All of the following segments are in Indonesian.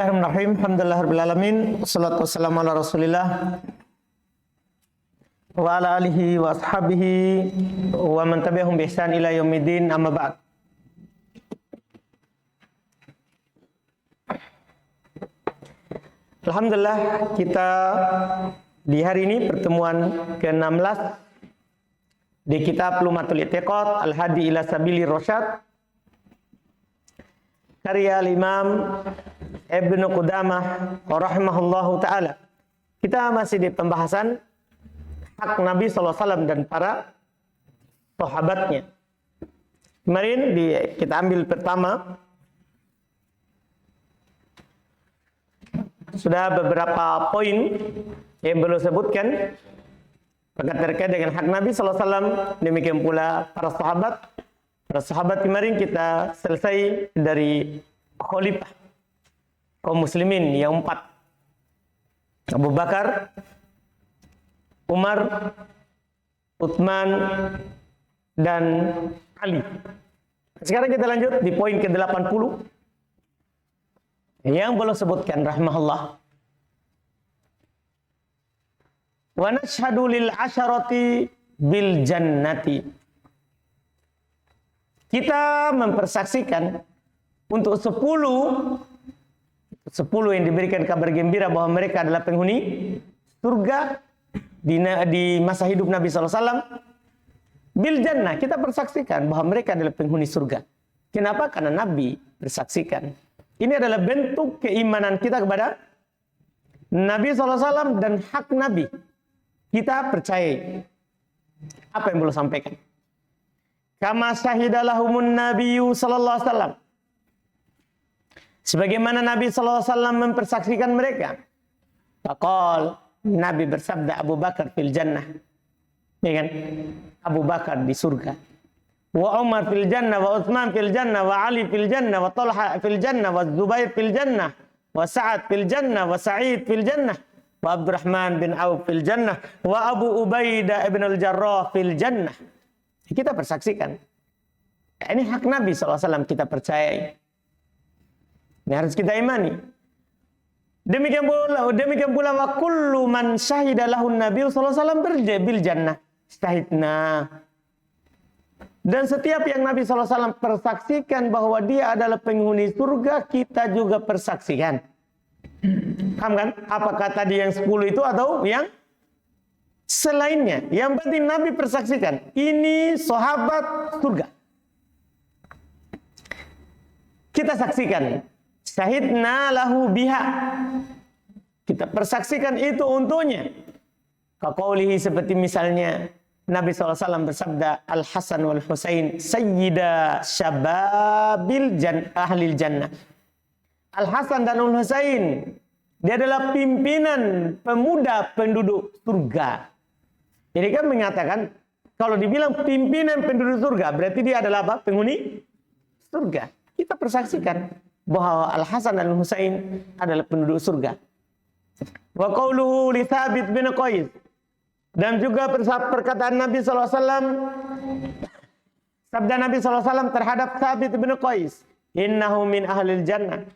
Bismillahirrahmanirrahim. Alhamdulillahirabbil alamin. Wassalatu wassalamu ala Rasulillah wa ala alihi wa ashabihi wa man tabi'ahum bi ihsan ila yaumiddin. Amma ba'd. Alhamdulillah, kita di hari ini pertemuan ke-16 di kitab Lumatul I'tiqad Al-Hadi ila Sabilir Rasyad karya Imam Ibnu Qudamah rahimahullahu ta'ala. Kita masih di pembahasan hak Nabi SAW dan para sahabatnya. Kemarin kita ambil pertama, sudah beberapa poin yang belum sebutkan terkait dengan hak Nabi SAW. Demikian pula para sahabat. Para sahabat kemarin kita selesai dari khalifah kaum muslimin yang 4. Abu Bakar, Umar, Utsman, dan Ali. Sekarang kita lanjut di poin ke-80 yang belum sebutkan rahimahullah. Wa nashhadu lil asharati bil jannati. Kita mempersaksikan untuk 10 yang diberikan kabar gembira bahwa mereka adalah penghuni surga di masa hidup Nabi SAW. Bil jannah, kita persaksikan bahwa mereka adalah penghuni surga. Kenapa? Karena Nabi bersaksikan. Ini adalah bentuk keimanan kita kepada Nabi SAW dan hak Nabi. Kita percaya apa yang belum sampaikan. Kama syahidalahumun nabiyyu sallallahu alaihi wasallam. Sebagaimana Nabi sallallahu alaihi wasallam mempersaksikan mereka. Faqal, Nabi bersabda, Abu Bakar fil jannah. Ya kan? Abu Bakar di surga. Wa Umar fil jannah, wa Utsman fil jannah, wa Ali fil jannah, wa Talha fil jannah, wa Zubair fil jannah, wa Sa'ad fil jannah, wa Sa'id fil jannah, wa Abdurrahman bin Auf fil jannah, wa Abu Ubaidah ibn al-Jarrah fil jannah. Kita persaksikan. Ini hak Nabi SAW, kita percayai. Ini harus kita imani. Demikian pula wa kullu man syahida lahun Nabi SAW bil jannah syahidna. Dan setiap yang Nabi SAW persaksikan bahwa dia adalah penghuni surga, kita juga persaksikan. Paham kan? Apakah tadi yang 10 itu atau yang selainnya? Yang penting Nabi persaksikan, ini sahabat surga. Kita saksikan. Syahidna lahu biha. Kita persaksikan itu untuknya. Kaqaulihi, seperti misalnya Nabi SAW bersabda, Al-Hasan wal Husain sayyida syababil ahlil jannah. Al-Hasan dan Al-Husain, dia adalah pimpinan pemuda penduduk surga. Jadi kan mengatakan, kalau dibilang pimpinan penduduk surga, berarti dia adalah apa? Penghuni surga. Kita persaksikan bahwa Al-Hasan dan Al-Husain adalah penduduk surga. Wa qauluhu li Thabit bin Qais. Dan juga perkataan Nabi SAW, sabda Nabi SAW terhadap Thabit bin Qais. Innahu min ahlil jannah.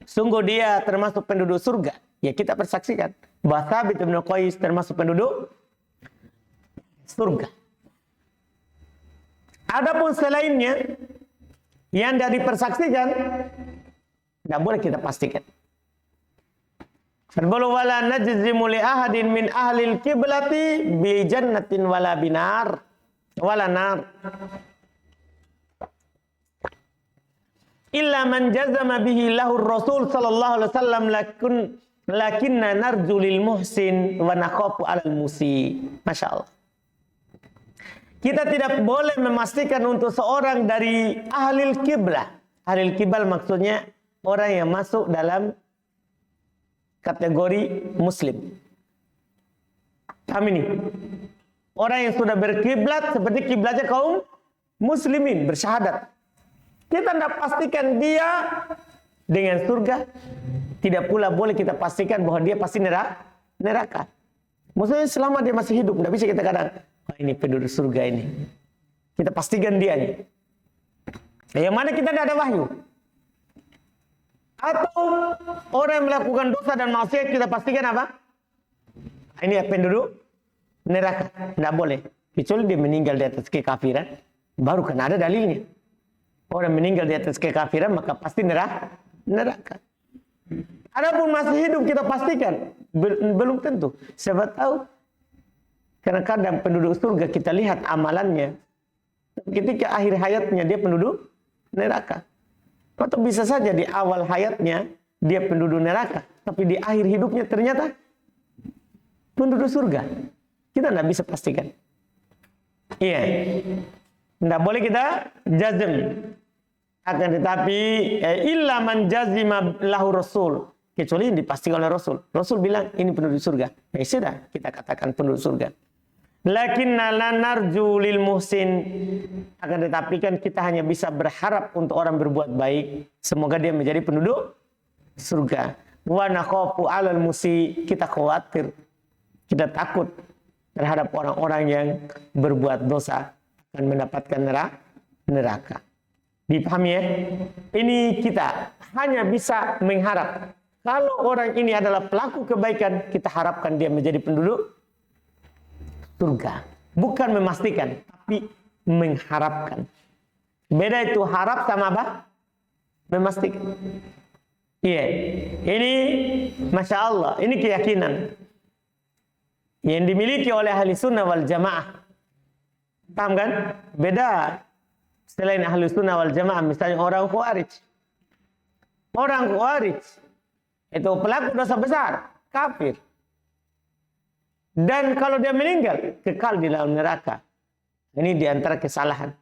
Sungguh dia termasuk penduduk surga. Ya, kita persaksikan bahwa Thabit bin Qais termasuk penduduk surga. Adapun selainnya yang tidak dipersaksikan, tidak boleh kita pastikan. Berbulu wala najzimu li ahadin min ahlil kiblati bi jannatin wala binar wala nar illa man jazama bihi lahu Rasul sallallahu alaihi wasallam lakinna narju lil muhsin wa nakhafu alal musi. Masyaallah. Kita tidak boleh memastikan untuk seorang dari ahlil kiblah. Ahlil kiblah maksudnya orang yang masuk dalam kategori muslim. Paham ini? Orang yang sudah berkiblat seperti kiblatnya kaum muslimin, bersyahadat. Kita tidak pastikan dia dengan surga. Tidak pula boleh kita pastikan bahwa dia pasti neraka. Maksudnya selama dia masih hidup, tidak bisa kita katakan, ini penduduk surga ini. Kita pastikan dia nih. Yang mana kita tidak ada wahyu. Atau orang yang melakukan dosa dan maksiat kita pastikan apa? Ini penduduk neraka. Tidak boleh. Kecuali dia meninggal di atas kekafiran. Baru kan ada dalilnya. Orang meninggal di atas kekafiran maka pasti neraka. Adapun masih hidup kita pastikan. Belum tentu. Siapa tahu. Kadang-kadang penduduk surga kita lihat amalannya. Ketika akhir hayatnya dia penduduk neraka. Atau bisa saja di awal hayatnya dia penduduk neraka. Tapi di akhir hidupnya ternyata penduduk surga. Kita tidak bisa pastikan. Iya. Tidak boleh kita jazm. Akan tetapi illa man jazima lahu rasul. Kecuali yang dipastikan oleh Rasul. Rasul bilang ini penduduk surga. Sudah kita katakan penduduk surga. Lakinna la narju lil muhsin. Akan tetapi kan kita hanya bisa berharap untuk orang berbuat baik. Semoga dia menjadi penduduk surga. Wa nakhafu 'alal musi. Kita khawatir. Kita takut terhadap orang-orang yang berbuat dosa akan mendapatkan neraka. Dipahami ya? Ini kita hanya bisa mengharap. Kalau orang ini adalah pelaku kebaikan, kita harapkan dia menjadi penduduk surga. Bukan memastikan, tapi mengharapkan. Beda itu harap sama apa? Memastikan. Iya. Ini Masya Allah, ini keyakinan yang dimiliki oleh ahli sunnah wal jamaah. Paham kan? Beda selain ahli sunnah wal jamaah. Misalnya orang khawarij. Orang khawarij itu pelaku dosa besar, kafir. Dan kalau dia meninggal, kekal di dalam neraka. Ini diantara kesalahan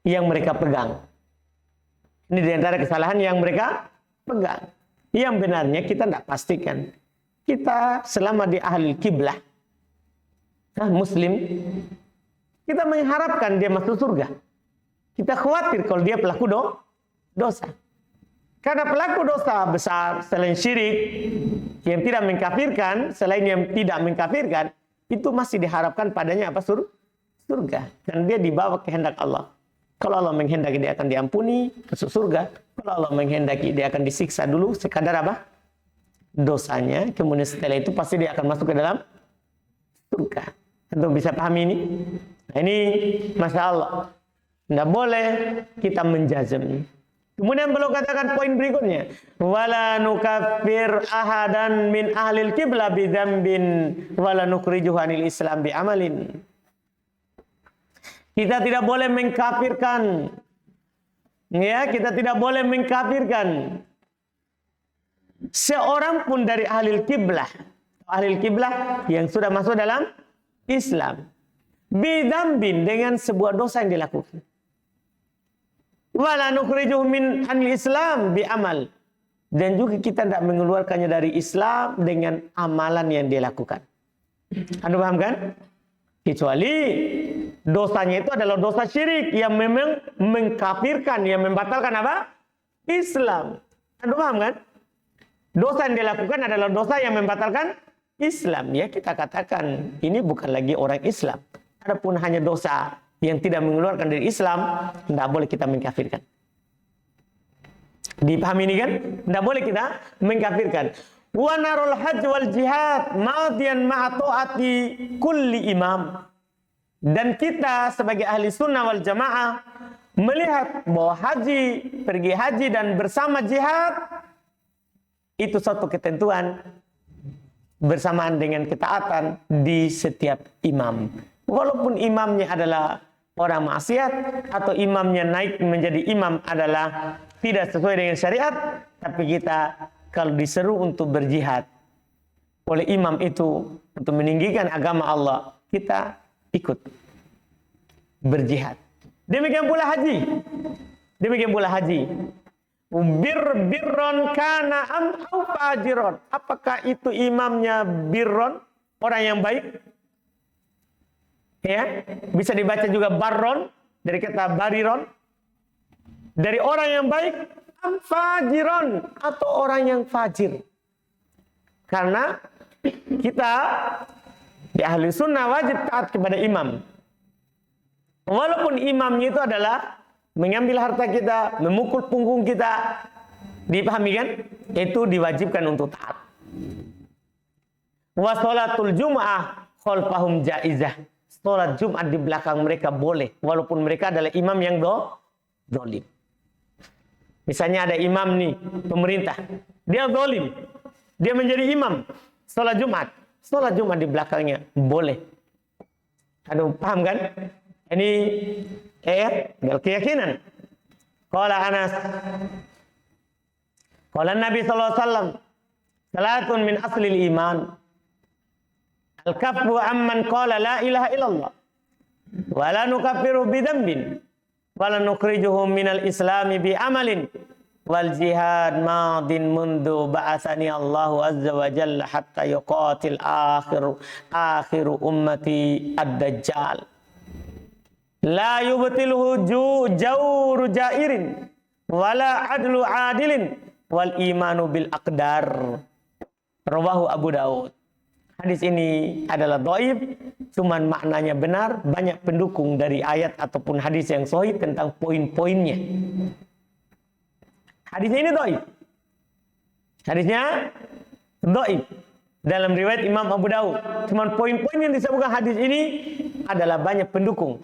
yang mereka pegang. Ini diantara kesalahan yang mereka pegang. Yang benarnya kita tidak pastikan. Kita selama di ahli kiblah, muslim, kita mengharapkan dia masuk surga. Kita khawatir kalau dia pelaku dosa. Karena pelaku dosa besar selain syirik yang tidak mengkafirkan, selain yang tidak mengkafirkan, itu masih diharapkan padanya apa? Surga. Dan dia dibawa kehendak Allah. Kalau Allah menghendaki dia akan diampuni, masuk surga. Kalau Allah menghendaki dia akan disiksa dulu sekadar apa? Dosanya. Kemudian setelah itu pasti dia akan masuk ke dalam surga. Untuk bisa pahami ini? Nah, ini Masya Allah. Tidak boleh kita menjazm. Kemudian beliau katakan poin berikutnya, wala nukaffir ahadan min ahlil qiblah bi dzambin wala nukhrijuhu anil Islam bi amalin. Kita tidak boleh mengkafirkan. Ya, kita tidak boleh mengkafirkan seorang pun dari ahlil qiblah. Ahlil qiblah yang sudah masuk dalam Islam. Bi dzambin, dengan sebuah dosa yang dilakukan. Wala nukhrijuhu min anil Islam bi amal. Dan juga kita tidak mengeluarkannya dari Islam dengan amalan yang dia lakukan. Anda paham kan? Kecuali dosanya itu adalah dosa syirik yang memang mengkafirkan, yang membatalkan apa? Islam. Anda paham kan? Dosa yang dia lakukan adalah dosa yang membatalkan Islam. Ya, kita katakan ini bukan lagi orang Islam. Adapun hanya dosa yang tidak mengeluarkan dari Islam, tidak boleh kita mengkafirkan. Dipahami ini kan? Tidak boleh kita mengkafirkan. Wa narul hajj wal jihad ma'adiyan ma'atu'ati kulli imam. Dan kita sebagai ahli sunnah wal jamaah melihat bahwa pergi haji dan bersama jihad itu suatu ketentuan bersamaan dengan ketaatan di setiap imam. Walaupun imamnya adalah orang maksiat atau imamnya naik menjadi imam adalah tidak sesuai dengan syariat, tapi kita kalau diseru untuk berjihad oleh imam itu untuk meninggikan agama Allah, kita ikut berjihad. Demikian pula haji. Demikian pula haji. Birron kana am au fajiron. Apakah itu imamnya birron, orang yang baik? Ya, bisa dibaca juga barron dari kata bariron, dari orang yang baik, am fajiron, atau orang yang fajir. Karena kita di ahli sunnah wajib taat kepada imam, walaupun imamnya itu adalah mengambil harta kita, memukul punggung kita, dipahami kan? Itu diwajibkan untuk taat. Wa sholatul jum'ah khalfahum jaizah. Sholat Jumat di belakang mereka boleh, walaupun mereka adalah imam yang dolim. Misalnya ada imam nih, pemerintah, dia dolim, dia menjadi imam, sholat Jumat di belakangnya boleh. Aduh, paham kan? Ini keyakinan. Qala Anas, qala Nabi sallallahu alaihi wasallam, salatun min aslil iman. Al-kaffu amman qala la ilaha illallah wa la nukaffiru bidambin wa la nukhrijuhum minal islami bi amalin wal jihad madin mundu ba'athani Allahu azza wa jalla hatta yuqatil akhiru ummati ad-dajjal la yubtiluhu jawru jairin wala adlu adilin wal imanu bil aqdar. Rawahu Abu Daud. Hadis ini adalah dhaif, cuman maknanya benar, banyak pendukung dari ayat ataupun hadis yang sahih tentang poin-poinnya. Hadisnya ini dhaif. Hadisnya dhaif. Dalam riwayat Imam Abu Daud, cuman poin-poin yang disebutkan hadis ini adalah banyak pendukung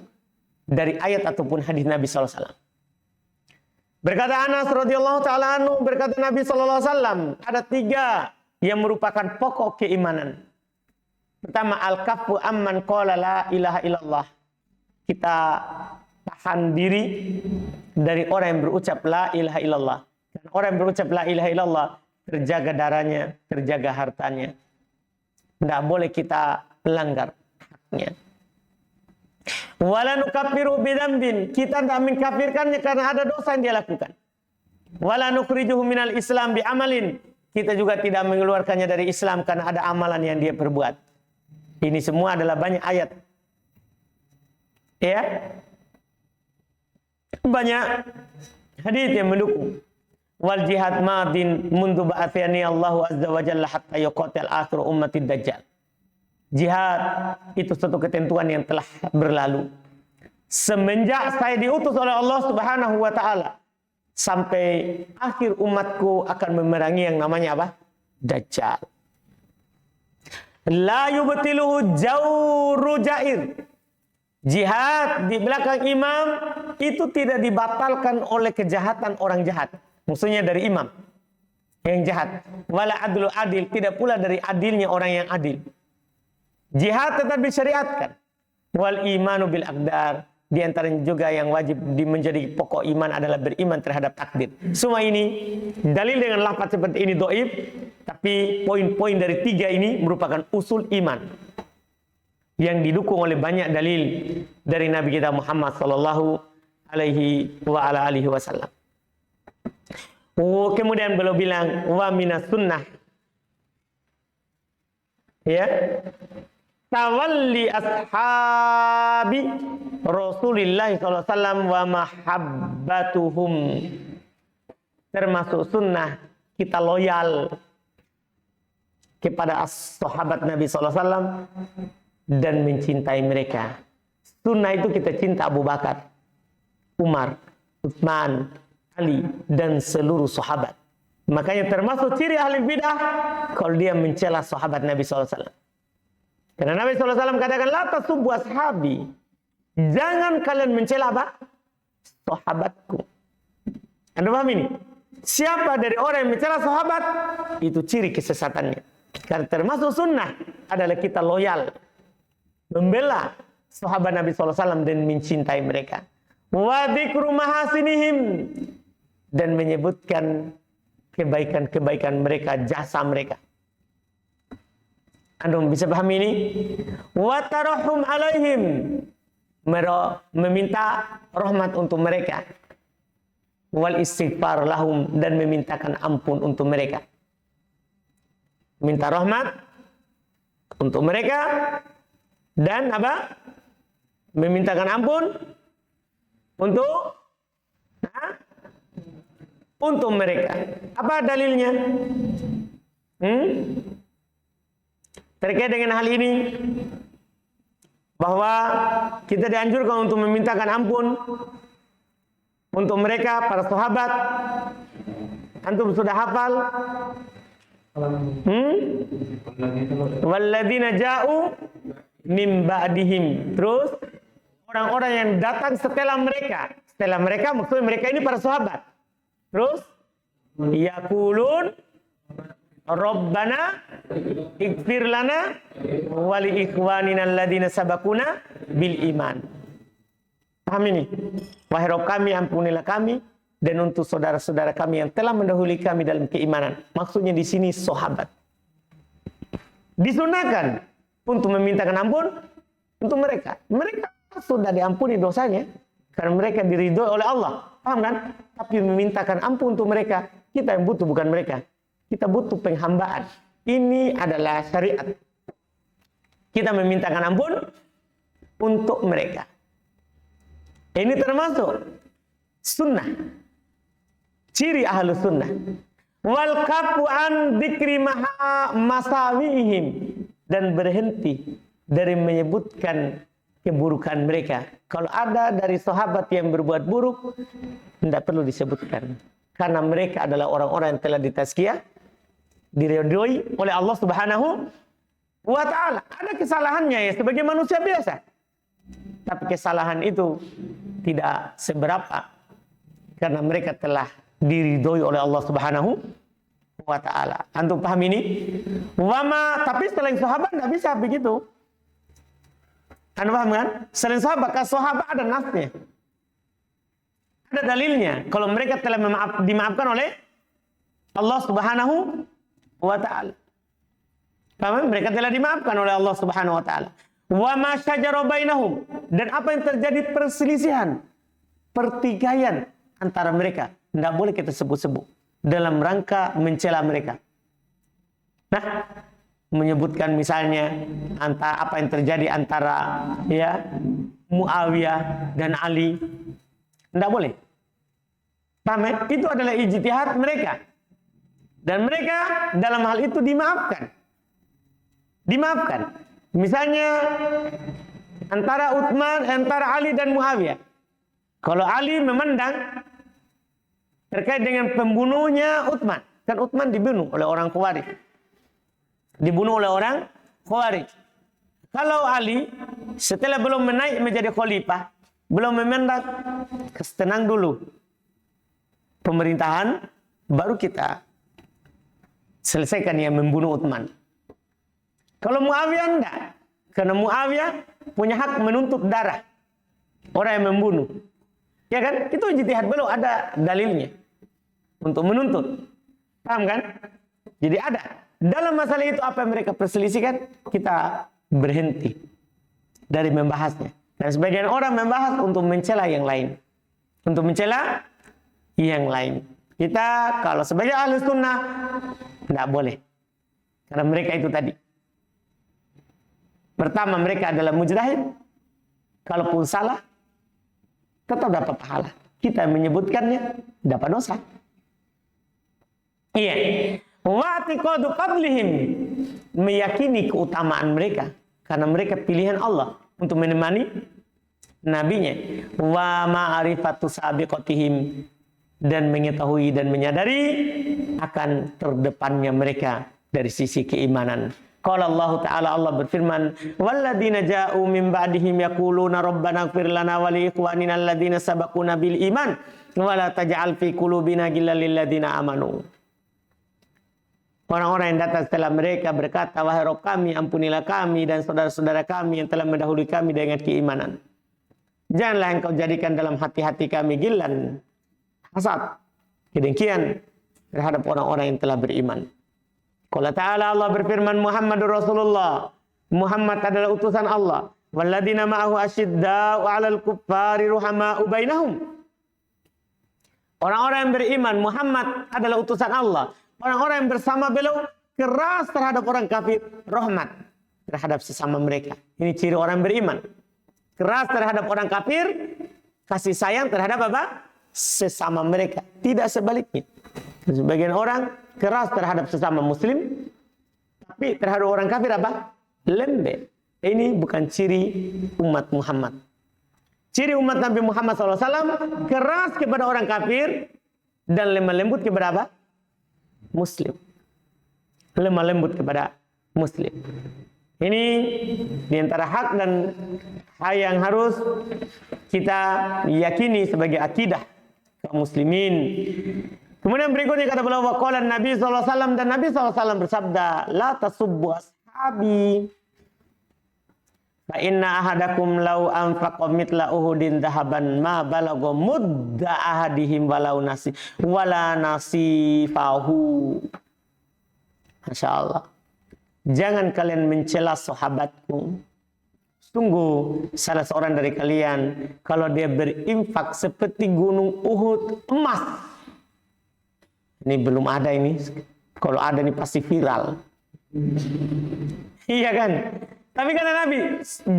dari ayat ataupun hadis Nabi sallallahu alaihi wasallam. Berkata Anas radhiyallahu taala anhu, berkata Nabi sallallahu alaihi wasallam, ada 3 yang merupakan pokok keimanan. Pertama, al-kaffu amman qala la ilaha illallah. Kita tahan diri dari orang yang berucap la ilaha illallah. Dan orang yang berucap la ilaha illallah terjaga darahnya, terjaga hartanya. Tidak boleh kita langgar haknya. Wala nukaffiru bidzambin, kita tidak mengkafirkannya karena ada dosa yang dia lakukan. Wala nukhrijuhu minal islam bi amalin, kita juga tidak mengeluarkannya dari Islam karena ada amalan yang dia perbuat. Ini semua adalah banyak ayat. Ya. Banyak hadis yang mendukung. Wal jihad madin mundu ba'athani Allahu azza wa jalla hatta yuqatil akhir ummatid dajjal. Jihad itu suatu ketentuan yang telah berlalu. Semenjak saya diutus oleh Allah Subhanahu wa taala sampai akhir umatku akan memerangi yang namanya apa? Dajjal. La yubtiluhu jawru jair. Jihad di belakang imam itu tidak dibatalkan oleh kejahatan orang jahat. Maksudnya dari imam yang jahat. Wala adlu adil, tidak pula dari adilnya orang yang adil. Jihad tetap disyariatkan. Wal imanu bil aqdar. Di antaranya juga yang wajib menjadi pokok iman adalah beriman terhadap takdir. Semua ini dalil dengan lafaz seperti ini dhaif, tapi poin-poin dari 3 ini merupakan usul iman yang didukung oleh banyak dalil dari Nabi kita Muhammad sallallahu alaihi wasallam. Kemudian beliau bilang wa minas sunnah. Ya. Tawalli ashabi Rasulillah sallallahu alaihi wasallam wa mahabbatuhum. Termasuk sunnah kita loyal kepada sahabat Nabi sallallahu alaihi wasallam dan mencintai mereka. Sunnah itu kita cinta Abu Bakar, Umar, Utsman, Ali dan seluruh sahabat. Makanya termasuk ciri ahli bidah kalau dia mencela sahabat Nabi sallallahu alaihi wasallam. Karena Nabi SAW katakan, la tasubbu ashabi. Jangan kalian mencela apa? Sahabatku. Anda paham ini? Siapa dari orang yang mencela sahabat, itu ciri kesesatannya. Karena termasuk sunnah adalah kita loyal. Membela sahabat Nabi SAW dan mencintai mereka. Wa dzikru mahasinihim. Dan menyebutkan kebaikan-kebaikan mereka, jasa mereka. Anda bisa pahami ini? Wa tarahum alaihim. Meminta rahmat untuk mereka. Wal istighfar lahum. Dan memintakan ampun untuk mereka. Minta rahmat untuk mereka. Dan apa? Memintakan ampun untuk mereka. Apa dalilnya? Terkait dengan hal ini, bahwa kita dianjurkan untuk memintakan ampun untuk mereka para sahabat. Antum sudah hafal? Walladzina ja'u min ba'dihim. Terus orang-orang yang datang setelah mereka. Setelah mereka maksudnya mereka ini para sahabat. Terus yaqulun Rabbana ighfir lana wa li ikhwanina alladzina sabaquna bil iman. Paham ini? Wahai Rabb kami, ampunilah kami dan untuk saudara-saudara kami yang telah mendahului kami dalam keimanan. Maksudnya di sini sahabat. Disunahkan untuk memintakan ampun untuk mereka. Mereka sudah diampuni dosanya karena mereka diridhoi oleh Allah. Paham kan? Tapi memintakan ampun untuk mereka, kita yang butuh bukan mereka. Kita butuh penghambaan. Ini adalah syariat. Kita memintakan ampun untuk mereka. Ini termasuk sunnah. Ciri ahlus sunnah. Wal kafu an dzikri masawihim, dan berhenti dari menyebutkan keburukan mereka. Kalau ada dari sahabat yang berbuat buruk, tidak perlu disebutkan. Karena mereka adalah orang-orang yang telah ditazkiyah, diridhoi oleh Allah Subhanahu wa ta'ala. Ada kesalahannya ya sebagai manusia biasa. Tapi kesalahan itu tidak seberapa. Karena mereka telah diridhoi oleh Allah Subhanahu wa ta'ala. Antum paham ini? Tapi selain sahabat tidak bisa begitu. Anda paham kan? Selain sahabat, kalau sahabat ada nasnya. Ada dalilnya. Kalau mereka telah dimaafkan oleh Allah Subhanahu wa ta'ala. Paham? Mereka telah dimaafkan oleh Allah Subhanahu wa ta'ala. Wa ma syajara bainahum, dan apa yang terjadi perselisihan, pertikaian antara mereka, tidak boleh kita sebut-sebut dalam rangka mencela mereka. Nah, menyebutkan misalnya apa yang terjadi antara ya Muawiyah dan Ali, tidak boleh. Paham? Itu adalah ijtihad mereka. Dan mereka dalam hal itu dimaafkan. Dimaafkan. Misalnya antara Ali dan Muawiyah. Kalau Ali memandang terkait dengan pembunuhnya Utsman. Kan Utsman dibunuh oleh orang Khawarij. Dibunuh oleh orang Khawarij. Kalau Ali setelah belum menaik menjadi khalifah, belum memandang, tenang dulu pemerintahan, baru kita selesaikan yang membunuh Utsman. Kalau Muawiyah enggak, karena Muawiyah punya hak menuntut darah orang yang membunuh. Ya kan? Itu ijtihad, belum ada dalilnya untuk menuntut. Paham kan? Jadi ada. Dalam masalah itu apa yang mereka perselisihkan, kita berhenti dari membahasnya. Dan sebagian orang membahas untuk mencela yang lain. Untuk mencela yang lain. Kita kalau sebagai ahli sunnah tidak boleh. Karena mereka itu tadi. Pertama, mereka adalah mujtahid. Kalaupun salah, tetap dapat pahala. Kita menyebutkannya, dapat dosa. Iya. Wa i'tiqadu fadlihim, meyakini keutamaan mereka. Karena mereka pilihan Allah untuk menemani nabinya. Wa ma'rifatu sabiqatihim, dan mengetahui dan menyadari akan terdepannya mereka dari sisi keimanan. Qala Allah Ta'ala, Allah berfirman, walladzina ja'u min ba'dihim yaquluna rabbana ighfir lana wa li ikhwanina alladzina sabaquna bil iman wa la taj'al fi qulubina ghillan lil ladzina amanu. Orang-orang yang datang setelah mereka berkata, wahai Rabb kami, ampunilah kami dan saudara-saudara kami yang telah mendahului kami dengan keimanan. Janganlah engkau jadikan dalam hati-hati kami ghillan, hasad, kedengkian terhadap orang-orang yang telah beriman. Qala ta'ala, Allah berfirman, Muhammadur Rasulullah, Muhammad adalah utusan Allah. Walladzina ma'ahu asyidda'u 'alal kuffari ruhama'u bainahum. Orang-orang yang beriman, Muhammad adalah utusan Allah. Orang-orang yang bersama beliau keras terhadap orang kafir, rahmat terhadap sesama mereka. Ini ciri orang beriman. Keras terhadap orang kafir, kasih sayang terhadap apa? Sesama mereka. Tidak sebaliknya. Sebagian orang keras terhadap sesama muslim, tapi terhadap orang kafir apa? Lembek. Ini bukan ciri umat Muhammad. Ciri umat Nabi Muhammad SAW keras kepada orang kafir dan lemah lembut kepada apa? Muslim. Lemah lembut kepada Muslim. Ini diantara hak dan hal yang harus kita yakini sebagai akidah kaum muslimin. Kemudian berikutnya kata beliau, waqala Nabi SAW, dan Nabi SAW bersabda, la tasubbu ashabi. Fa inna ahadakum law anfaqa mithla Uhudin dhahaban ma balagha mudda ahadihim walau wala nasifahu. Masya Allah. Jangan kalian mencela sahabatku. Sungguh salah seorang dari kalian kalau dia berinfak seperti gunung Uhud emas. Ini belum ada ini. Kalau ada ini pasti viral. Iya kan? Tapi kata Nabi,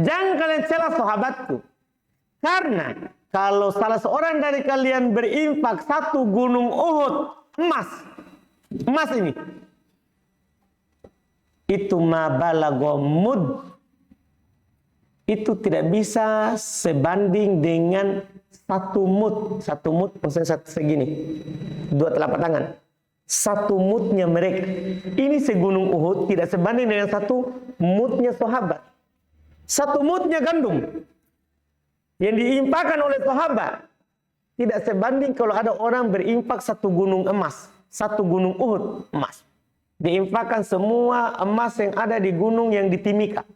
jangan kalian cela sahabatku. Karena kalau salah seorang dari kalian berinfak satu gunung Uhud emas ini, itu ma balagha mud, itu tidak bisa sebanding dengan satu mud. Satu mud maksudnya segini, 2 telapak tangan. Satu mudnya mereka. Ini segunung Uhud tidak sebanding dengan satu mudnya sahabat. Satu mudnya gandum yang diinfakkan oleh sahabat tidak sebanding kalau ada orang berinfak satu gunung emas, satu gunung Uhud emas. Diinfakkan semua emas yang ada di gunung yang di Timika.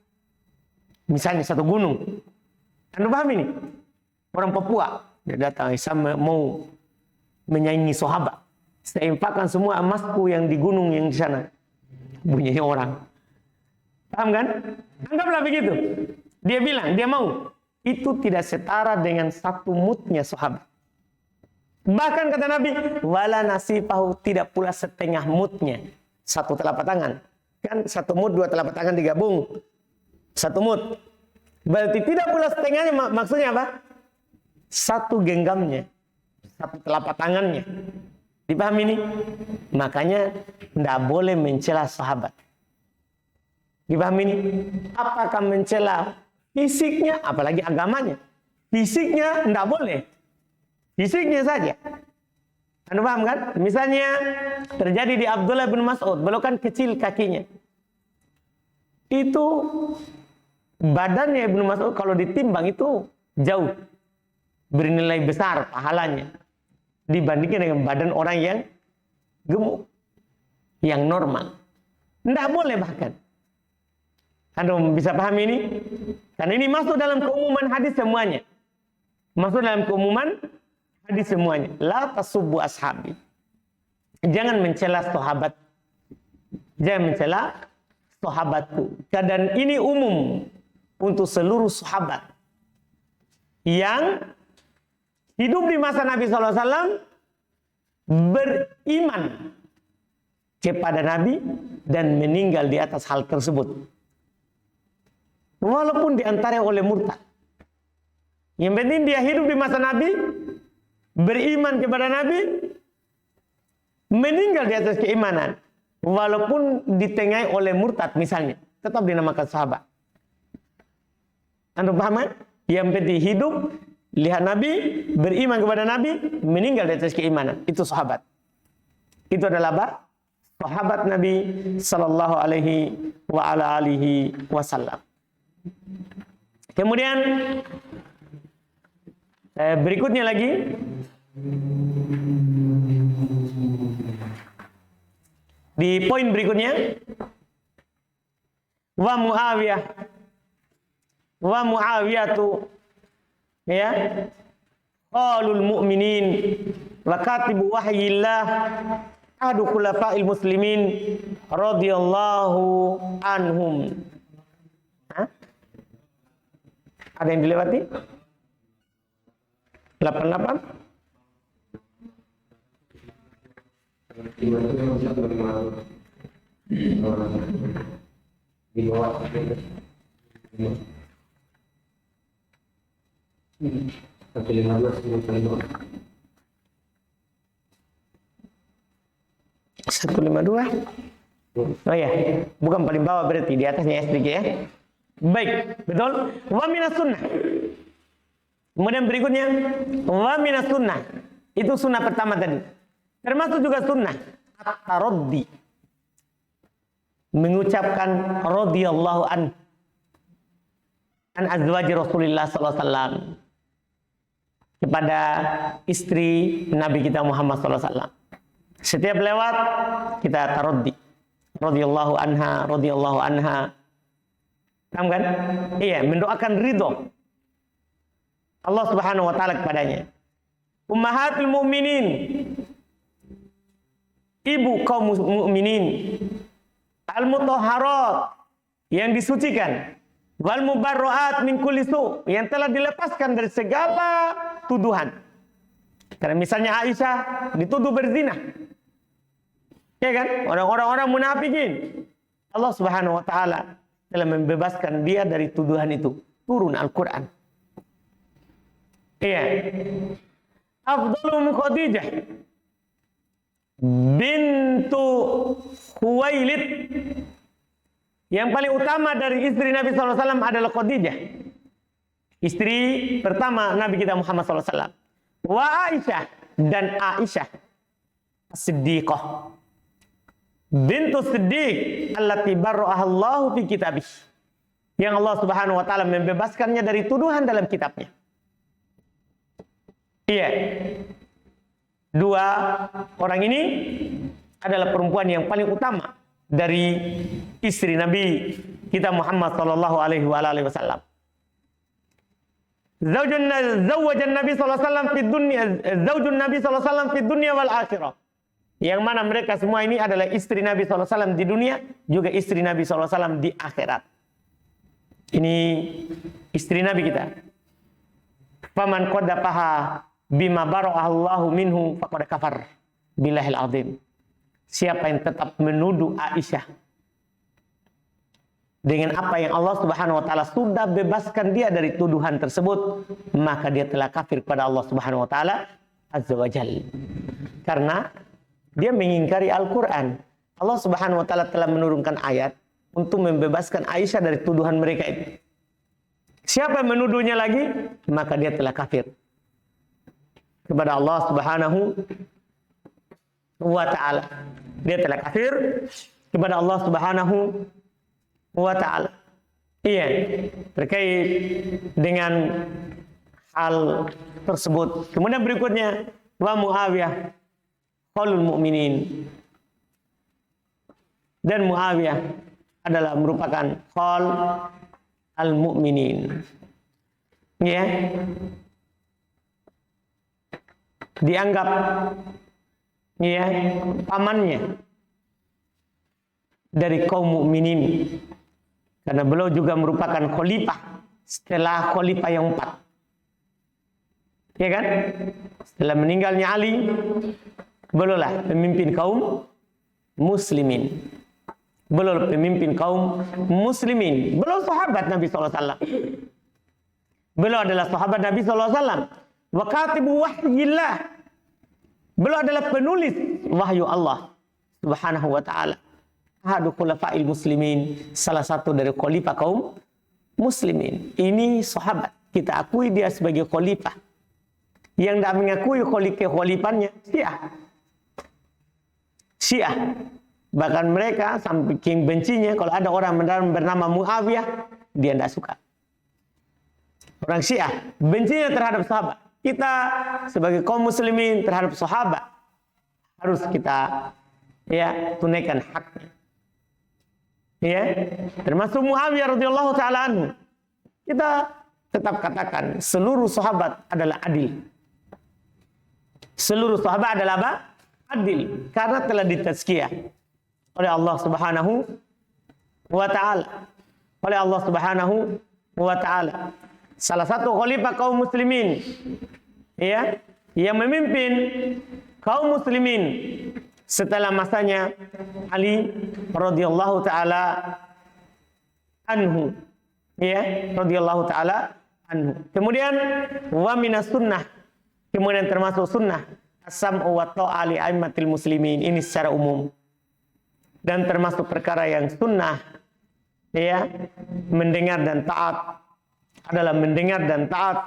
Misalnya satu gunung. Anda paham ini? Orang Papua dia datang sama mau menyaingi sahabat. Saya infakkan semua emasku yang di gunung yang di sana. Bunyinya orang. Paham kan? Anggaplah begitu. Dia bilang, dia mau. Itu tidak setara dengan satu mudnya sahabat. Bahkan kata Nabi, wala nasifahu, tidak pula setengah mudnya. Satu telapak tangan. Kan satu mud, 2 telapak tangan digabung. Satu mud. Berarti tidak pula setengahnya, maksudnya apa? Satu genggamnya. Satu telapak tangannya. Dipahami ini? Makanya tidak boleh mencela sahabat. Dipahami ini? Apakah mencela fisiknya, apalagi agamanya? Fisiknya tidak boleh. Fisiknya saja. Anda paham kan? Misalnya terjadi di Abdullah bin Mas'ud, beliau kan kecil kakinya. Itu badannya Ibnu Mas'ud kalau ditimbang itu jauh bernilai besar pahalanya dibandingkan dengan badan orang yang gemuk, yang normal. Tidak boleh bahkan. Anda bisa pahami ini? Karena ini masuk dalam keumuman hadis semuanya. Masuk dalam keumuman hadis semuanya. La tasubbu ashabi. Jangan mencela sahabat. Jangan mencela sahabatku. Dan ini umum untuk seluruh sahabat yang hidup di masa Nabi SAW, beriman kepada Nabi dan meninggal di atas hal tersebut. Walaupun diantaranya oleh murtad. Yang penting dia hidup di masa Nabi, beriman kepada Nabi, meninggal di atas keimanan. Walaupun ditengahi oleh murtad misalnya, tetap dinamakan sahabat. Anda paham kan? Yang penting hidup, lihat Nabi, beriman kepada Nabi, meninggal di atas keimanan. Itu sahabat. Itu adalah apa? Sahabat Nabi sallallahu alaihi wa ala alihi wasallam. Kemudian berikutnya lagi di poin berikutnya, wa Muawiyatu ya qalul mu'minin wa katibu wahyillah ahadu khulafa'il muslimin radhiyallahu anhum. Ada yang dilewati? 88? Di bawah 152. Oh ya, bukan paling bawah berarti, di atasnya sedikit ya. Baik, betul. Wa minas sunnah. Kemudian berikutnya, wa minas sunnah. Itu sunnah pertama tadi. Termasuk juga sunnah at-taraddi. Mengucapkan radhiyallahu an azwaji Rasulullah sallallahu alaihi wasallam kepada istri Nabi kita Muhammad sallallahu alaihi wasallam. Setiap lewat kita taraddi. Radhiyallahu anha, radhiyallahu anha. Paham kan? Iya, mendoakan ridho Allah Subhanahu wa taala kepadanya. Ummahatul mu'minin, ibu kaum mukminin, al-mutahharat, yang disucikan, wal mubarra'at min kulli su', yang telah dilepaskan dari segala tuduhan. Karena misalnya Aisyah dituduh berzina, ya kan? Orang-orang munafikin, Allah Subhanahu wa taala telah membebaskan dia dari tuduhan itu. Turun Al-Quran. Iya. Afdalum Khadijah bintu Khuwailid. Yang paling utama dari istri Nabi SAW adalah Khadijah, istri pertama Nabi kita Muhammad SAW. Wa Aisyah, dan Aisyah Siddiqah bintu Siddiq allati barra'ahallahu fi kitabih, yang Allah Subhanahu wa taala membebaskannya dari tuduhan dalam kitabnya. Iya. Dua orang ini adalah perempuan yang paling utama dari istri Nabi kita Muhammad sallallahu alaihi wasallam. Zaujun Nabi sallallahu alaihi wasallam fi dunya, zaujun Nabi sallallahu alaihi wasallam fi dunya wal akhirah. Yang mana mereka semua ini adalah istri Nabi sallallahu alaihi wasallam di dunia, juga istri Nabi sallallahu alaihi wasallam di akhirat. Ini istri Nabi kita. Faman qadafaha bima bara'ahallahu minhu faqad kafar billahil azim. Siapa yang tetap menuduh Aisyah dengan apa yang Allah Subhanahu wa taala sudah bebaskan dia dari tuduhan tersebut, maka dia telah kafir kepada Allah Subhanahu wa taala azza wa jalla. Karena dia mengingkari Al-Qur'an. Allah Subhanahu wa taala telah menurunkan ayat untuk membebaskan Aisyah dari tuduhan mereka itu. Siapa yang menuduhnya lagi, maka dia telah kafir kepada Allah Subhanahu wa taala. Dia telah kafir kepada Allah Subhanahu wa taala. Iya, terkait dengan hal tersebut. Kemudian berikutnya, wa Muawiyah qaulul mu'minin. Dan Muawiyah adalah merupakan qaul al-mu'minin. Ya. Dianggap ya pamannya dari kaum mukminin, karena beliau juga merupakan khalifah setelah khalifah yang 4, ya kan? Setelah meninggalnya Ali, beliaulah pemimpin kaum muslimin. Beliau pemimpin kaum muslimin. Beliau sahabat Nabi SAW. Beliau adalah sahabat Nabi SAW. Wa katibu wahyillah. Beliau adalah penulis wahyu Allah Subhanahu wa taala. Ahadu khulafa'il muslimin, salah satu dari khalifah kaum muslimin. Ini sahabat, kita akui dia sebagai khalifah. Yang tidak mengakui khalifannya Syiah. Bahkan mereka sampai bencinya kalau ada orang bernama Muawiyah, dia tidak suka. Orang Syiah bencinya terhadap sahabat. Kita sebagai kaum muslimin terhadap sahabat harus kita ya tunaikan haknya. Ya, termasuk Muawiyah radhiyallahu taala anhu. Kita tetap katakan seluruh sahabat adalah adil. Seluruh sahabat adalah apa? Adil, karena telah ditazkiyah oleh Allah Subhanahu wa taala. Oleh Allah Subhanahu wa taala. Salah satu khalifah kaum muslimin ya, yang memimpin kaum muslimin setelah masanya Ali radhiyallahu taala anhu, ya, radhiyallahu taala anhu. Kemudian wa minas sunnah, kemudian termasuk sunnah as-sam'u wa ta'ah li aimmatil muslimin, ini secara umum. Dan termasuk perkara yang sunnah ya, mendengar dan taat adalah mendengar dan taat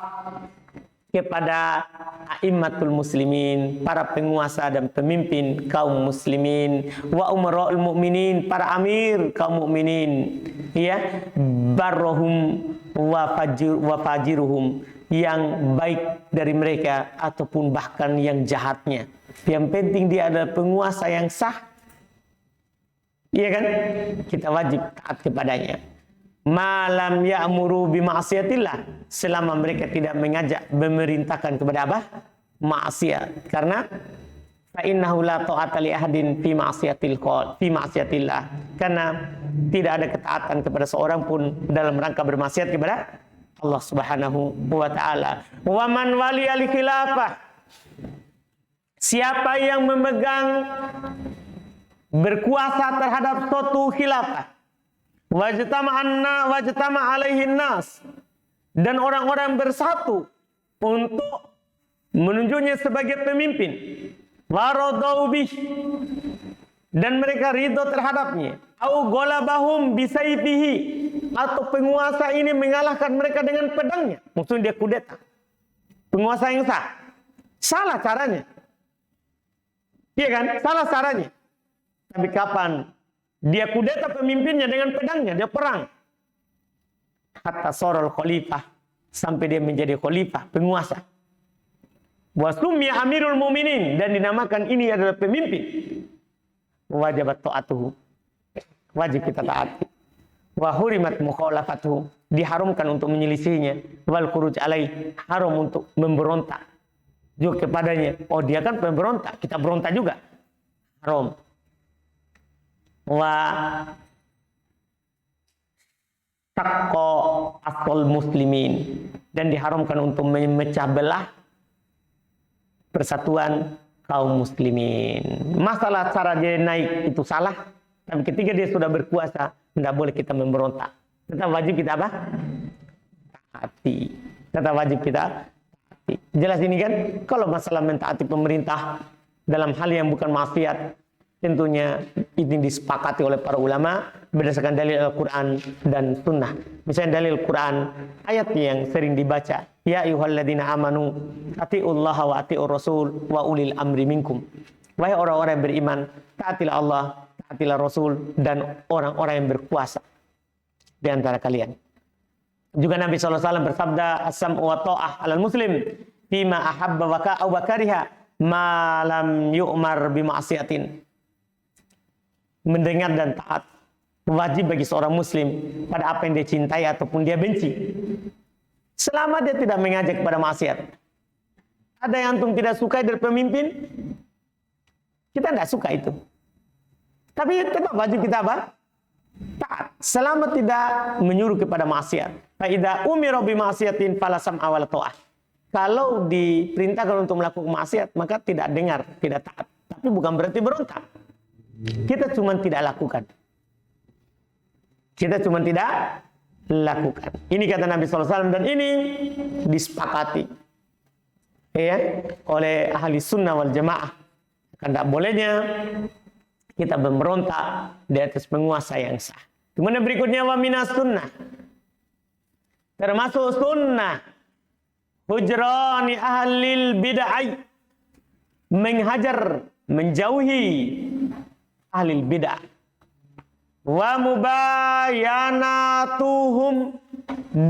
kepada a'immatul muslimin, para penguasa dan pemimpin kaum muslimin, wa umara'ul mu'minin, para amir kaum mukminin, ya, barrohum wa fajiruhum, yang baik dari mereka ataupun bahkan yang jahatnya. Yang penting dia adalah penguasa yang sah, iya kan? Kita wajib taat kepadanya. Malam ya'muru bima'asiyatillah, selama mereka tidak mengajak, memerintahkan kepada apa? Maksiat. Karena fa innahu la ta'ata li ahadin fi ma'siyatillah. Karena tidak ada ketaatan kepada seorang pun dalam rangka bermaksiat kepada Allah Subhanahu wa taala. Wa man wali al-khilafah, siapa yang memegang berkuasa terhadap suatu khilafah, wajtama alaihin nas, dan orang-orang bersatu untuk menunjuknya sebagai pemimpin, waradau bih, dan mereka ridho terhadapnya, au golabahum bisayfihi, atau penguasa ini mengalahkan mereka dengan pedangnya, maksudnya dia kudeta. Penguasa yang sah, salah caranya, iya kan? Salah caranya. Tapi kapan dia kudeta pemimpinnya dengan pedangnya, dia perang. Hatta sorol khalifah, sampai dia menjadi khalifah, penguasa. Wasumya amirul mu'minin, dan dinamakan ini adalah pemimpin. Wajibat ta'atuhu, wajib kita taati. Wa hurimat mukhalafatuhu, diharamkan untuk menyelisihinya. Wal khuruj alaih, haram untuk memberontak juga kepadanya. Oh, dia kan pemberontak, kita berontak juga, haram. Wa taqqa asal muslimin, dan diharamkan untuk memecah belah persatuan kaum muslimin. Masalah cara dia naik itu salah, tapi ketika dia sudah berkuasa, tidak boleh kita memberontak. Tetap wajib kita apa? Taati. Tetap wajib kita taati. Jelas ini kan? Kalau masalah mentaati pemerintah dalam hal yang bukan maksiat, tentunya ini disepakati oleh para ulama berdasarkan dalil Al-Quran dan Sunnah. Misalnya dalil Quran, ayat yang sering dibaca, ya ayyuhalladzina amanu atiullaha wa atiur rasul wa ulil amri minkum. Wahai orang-orang yang beriman, taatilah Allah, taatilah Rasul, dan orang-orang yang berkuasa di antara kalian. Juga Nabi SAW bersabda, as-sam'u wa ta'ah alal muslim fima ahabba wa kariha ma lam yu'mar bima'siyatin. Mendengar dan taat wajib bagi seorang muslim pada apa yang dia cintai ataupun dia benci, selama dia tidak mengajak kepada maksiat. Ada yang antum tidak suka dari pemimpin, kita tidak suka itu, tapi tetap wajib kita apa? Taat, selama tidak menyuruh kepada maksiat. Fa idza umira bima'siyatin fala sam'a wala ta'ah. Kalau diperintahkan untuk melakukan maksiat, maka tidak dengar, tidak taat. Tapi bukan berarti berontak. Kita cuma tidak lakukan. Kita cuma tidak lakukan. Ini kata Nabi SAW, dan ini disepakati ya oleh ahli sunnah wal jamaah. Karena tidak bolehnya kita memberontak di atas penguasa yang sah. Kemudian berikutnya, wa minas sunnah, termasuk sunnah hujrani ahlil bid'ah, menghajar, menjauhi ahlil bid'ah, wa mubayanatuhum,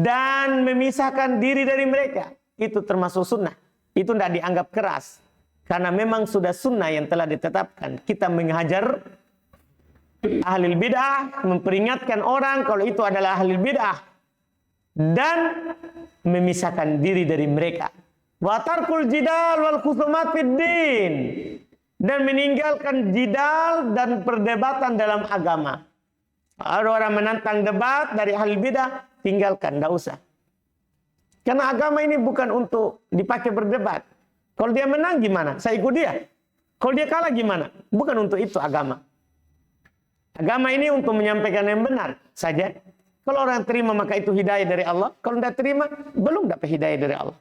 dan memisahkan diri dari mereka. Itu termasuk sunnah. Itu tidak dianggap keras, karena memang sudah sunnah yang telah ditetapkan. Kita menghajar ahlil bid'ah, memperingatkan orang kalau itu adalah ahlil bid'ah, dan memisahkan diri dari mereka. Wa tarkul jidal wal khusumat fid din, dan meninggalkan jidal dan perdebatan dalam agama. Ada orang menantang debat dari ahli bidah, tinggalkan, tidak usah. Karena agama ini bukan untuk dipakai berdebat. Kalau dia menang gimana? Saya ikut dia. Kalau dia kalah gimana? Bukan untuk itu agama. Agama ini untuk menyampaikan yang benar saja. Kalau orang terima maka itu hidayah dari Allah. Kalau tidak terima, belum dapat hidayah dari Allah.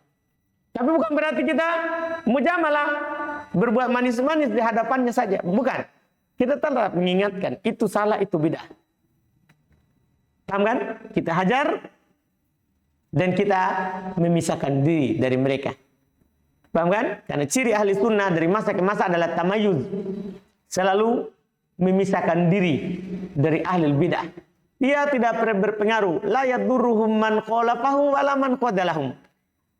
Tapi bukan berarti kita mujamalah, berbuat manis-manis di hadapannya saja. Bukan. Kita tetap mengingatkan, itu salah, itu bidah. Paham kan? Kita hajar dan kita memisahkan diri dari mereka. Paham kan? Karena ciri ahli sunnah dari masa ke masa adalah tamayuz. Selalu memisahkan diri dari ahli bid'ah. Dia tidak berpengaruh. La yadurruhum man khalafahu wala man qadalahum.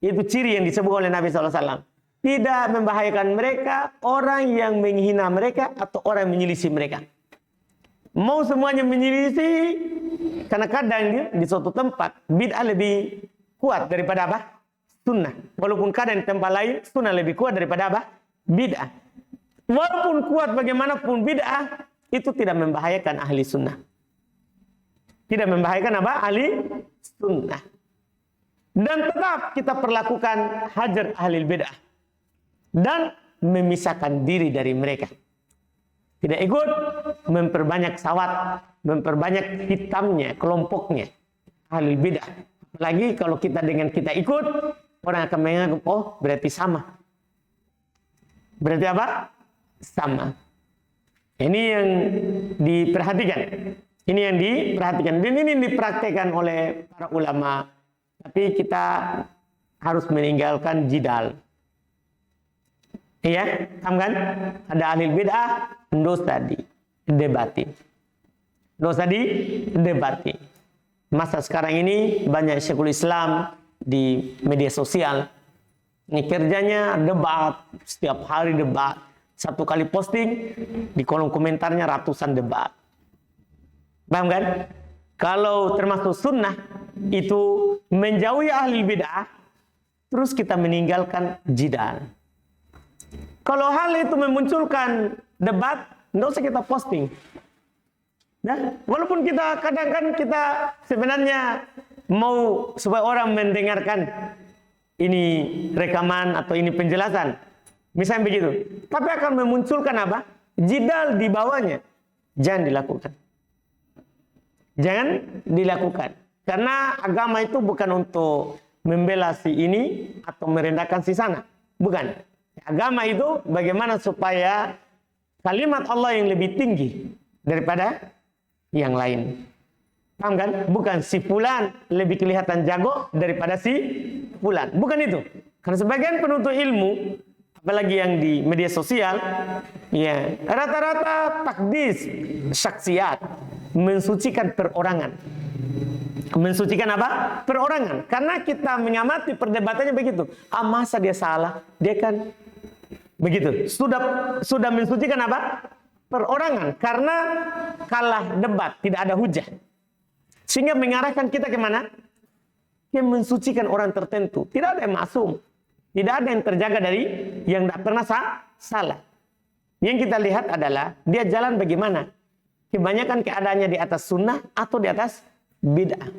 Itu ciri yang disebut oleh Nabi SAW. Tidak membahayakan mereka, orang yang menghina mereka atau orang yang menyelisih mereka. Mau semuanya menyelisih, karena kadang dia di suatu tempat bid'ah lebih kuat daripada apa? Sunnah. Walaupun kadang di tempat lain sunnah lebih kuat daripada apa? Bid'ah. Walaupun kuat bagaimanapun bid'ah, itu tidak membahayakan ahli sunnah. Tidak membahayakan apa? Ahli sunnah. Dan tetap kita perlakukan hajar ahli bid'ah. Dan memisahkan diri dari mereka. Tidak ikut memperbanyak sawat, memperbanyak hitamnya, kelompoknya. Ahli bid'ah. Apalagi kalau kita dengan kita ikut, orang akan menganggap, oh berarti sama. Berarti apa? Sama. Ini yang diperhatikan. Ini yang diperhatikan. Dan ini dipraktekkan oleh para ulama. Tapi kita harus meninggalkan jidal. Iya, paham kan? Ada ahli bid'ah, dosa didebati. Dosa didebati. Masa sekarang ini banyak Syekhul Islam di media sosial. Ini kerjanya debat, setiap hari debat. Satu kali posting, di kolom komentarnya ratusan debat. Paham kan? Kalau termasuk sunnah, itu menjauhi ahli bid'ah, terus kita meninggalkan jidal. Kalau hal itu memunculkan debat, tidak usah kita posting. Nah, walaupun kita kadang-kadang kita sebenarnya mau supaya orang mendengarkan ini rekaman atau ini penjelasan, misalnya begitu, tapi akan memunculkan apa? Jidal di bawahnya. Jangan dilakukan. Jangan dilakukan. Karena agama itu bukan untuk membela si ini atau merendahkan si sana. Bukan. Agama itu bagaimana supaya kalimat Allah yang lebih tinggi daripada yang lain. Paham kan? Bukan si fulan lebih kelihatan jago daripada si fulan. Bukan itu. Karena sebagian penuntut ilmu, apalagi yang di media sosial, ya rata-rata takdis syaksiat, mensucikan perorangan. Mensucikan apa? Perorangan. Karena kita mengamati perdebatannya begitu. Ah, masa dia salah? Dia kan begitu. Sudah mensucikan apa? Perorangan. Karena kalah debat, tidak ada hujah. Sehingga mengarahkan kita kemana? Yang mensucikan orang tertentu. Tidak ada yang maksum. Tidak ada yang terjaga dari yang tidak pernah salah. Yang kita lihat adalah dia jalan bagaimana. Kebanyakan keadaannya di atas sunnah atau di atas bid'ah.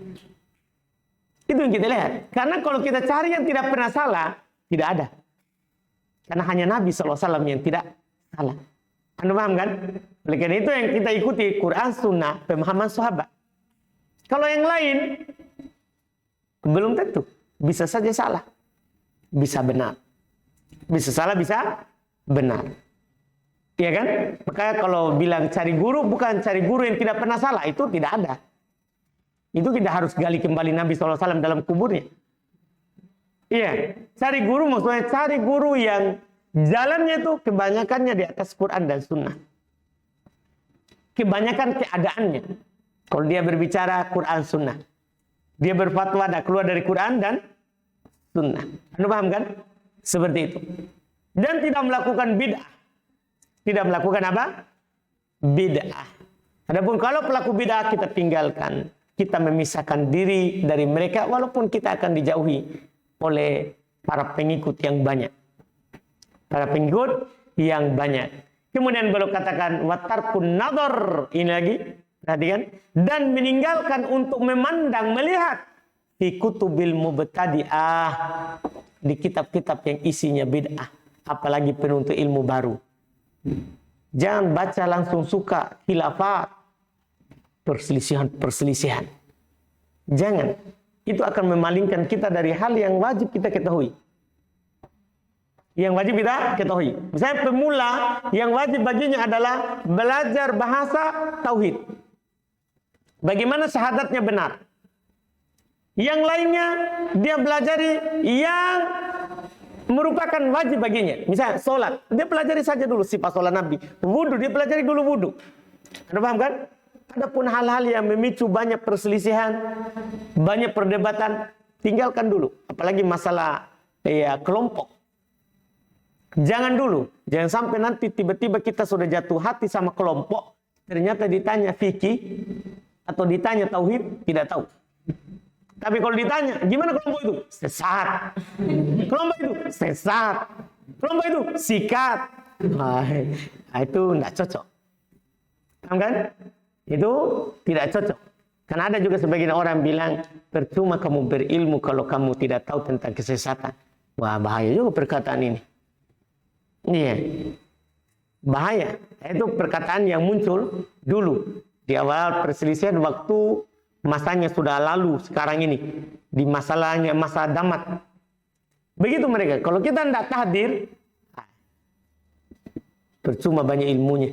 Itu yang kita lihat. Karena kalau kita cari yang tidak pernah salah, tidak ada. Karena hanya Nabi SAW yang tidak salah. Anda paham kan? Oleh karena itu yang kita ikuti Quran, sunnah, pemahaman sahabat. Kalau yang lain, belum tentu. Bisa saja salah. Bisa benar. Bisa salah, bisa benar. Iya kan? Makanya kalau bilang cari guru, bukan cari guru yang tidak pernah salah. Itu tidak ada. Itu kita harus gali kembali Nabi SAW dalam kuburnya. Iya. Cari guru maksudnya cari guru yang jalannya itu kebanyakannya di atas Quran dan Sunnah. Kebanyakan keadaannya. Kalau dia berbicara Quran Sunnah. Dia berfatwa ada keluar dari Quran dan Sunnah. Anda paham kan? Seperti itu. Dan tidak melakukan bid'ah. Tidak melakukan apa? Bid'ah. Adapun kalau pelaku bid'ah kita tinggalkan. Kita memisahkan diri dari mereka walaupun kita akan dijauhi oleh para pengikut yang banyak. Para pengikut yang banyak. Kemudian beliau katakan watarkun nadhar, ini lagi perhatikan, dan meninggalkan untuk memandang, melihat fi kutubil mubtadi'ah, di kitab-kitab yang isinya bid'ah, apalagi penuntut ilmu baru. Jangan baca langsung suka khilafat, perselisihan. Jangan. Itu akan memalingkan kita dari hal yang wajib kita ketahui. Yang wajib kita ketahui. Misalnya pemula, yang wajib baginya adalah belajar bahasa tauhid. Bagaimana syahadatnya benar. Yang lainnya dia belajari yang merupakan wajib baginya. Misalnya sholat, dia pelajari saja dulu sifat sholat Nabi. Wudhu, dia pelajari dulu wudhu. Anda paham kan? Adapun hal-hal yang memicu banyak perselisihan, banyak perdebatan, tinggalkan dulu. Apalagi masalah kelompok. Jangan dulu. Jangan sampai nanti tiba-tiba kita sudah jatuh hati sama kelompok, ternyata ditanya fikih atau ditanya tauhid, tidak tahu. Tapi kalau ditanya, gimana kelompok itu? Sesat. Kelompok itu sesat. Kelompok itu sikat. Itu tidak cocok. Paham kan? Itu tidak cocok. Karena ada juga sebagian orang bilang, percuma kamu berilmu kalau kamu tidak tahu tentang kesesatan. Wah, bahaya juga perkataan ini. Iya. Bahaya. Itu perkataan yang muncul dulu. Di awal perselisihan waktu masanya sudah lalu sekarang ini. Di masalahnya masa damat. Begitu mereka. Kalau kita tidak tahdir, percuma banyak ilmunya.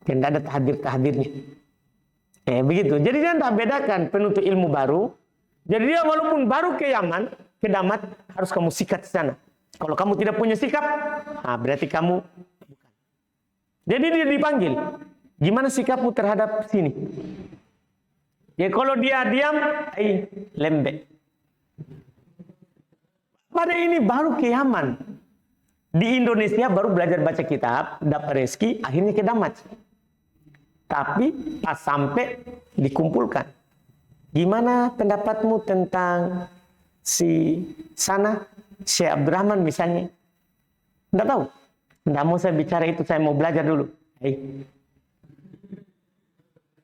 Tidak ada tahdir-tahdirnya. Begitu. Jadi dia tidak bedakan penuntut ilmu baru. Jadi dia walaupun baru ke Yaman, ke Damat, harus kamu sikat di sana. Kalau kamu tidak punya sikap, berarti kamu bukan. Jadi dia dipanggil. Gimana sikapmu terhadap sini? Ya kalau dia diam, lembek. Pada ini baru ke Yaman. Di Indonesia baru belajar baca kitab, dapat rezeki, akhirnya ke Damat. Tapi pas sampai dikumpulkan. Gimana pendapatmu tentang si sana, Syekh Abdurrahman misalnya? Tidak tahu. Tidak mau saya bicara itu, saya mau belajar dulu.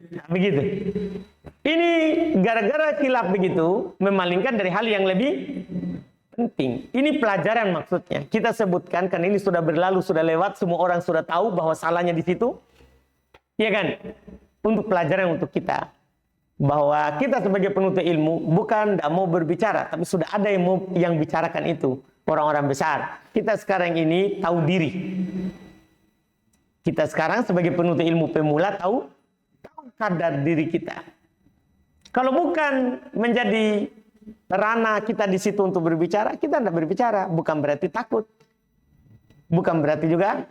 Nah, begitu. Ini gara-gara khilaf begitu, memalingkan dari hal yang lebih penting. Ini pelajaran maksudnya. Kita sebutkan, kan ini sudah berlalu, sudah lewat, semua orang sudah tahu bahwa salahnya di situ. Iya kan? Untuk pelajaran untuk kita. Bahwa kita sebagai penuntut ilmu bukan tidak mau berbicara, tapi sudah ada yang bicarakan itu. Orang-orang besar. Kita sekarang ini tahu diri. Kita sekarang sebagai penuntut ilmu pemula tahu kadar diri kita. Kalau bukan menjadi ranah kita di situ untuk berbicara, kita tidak berbicara. Bukan berarti takut. Bukan berarti juga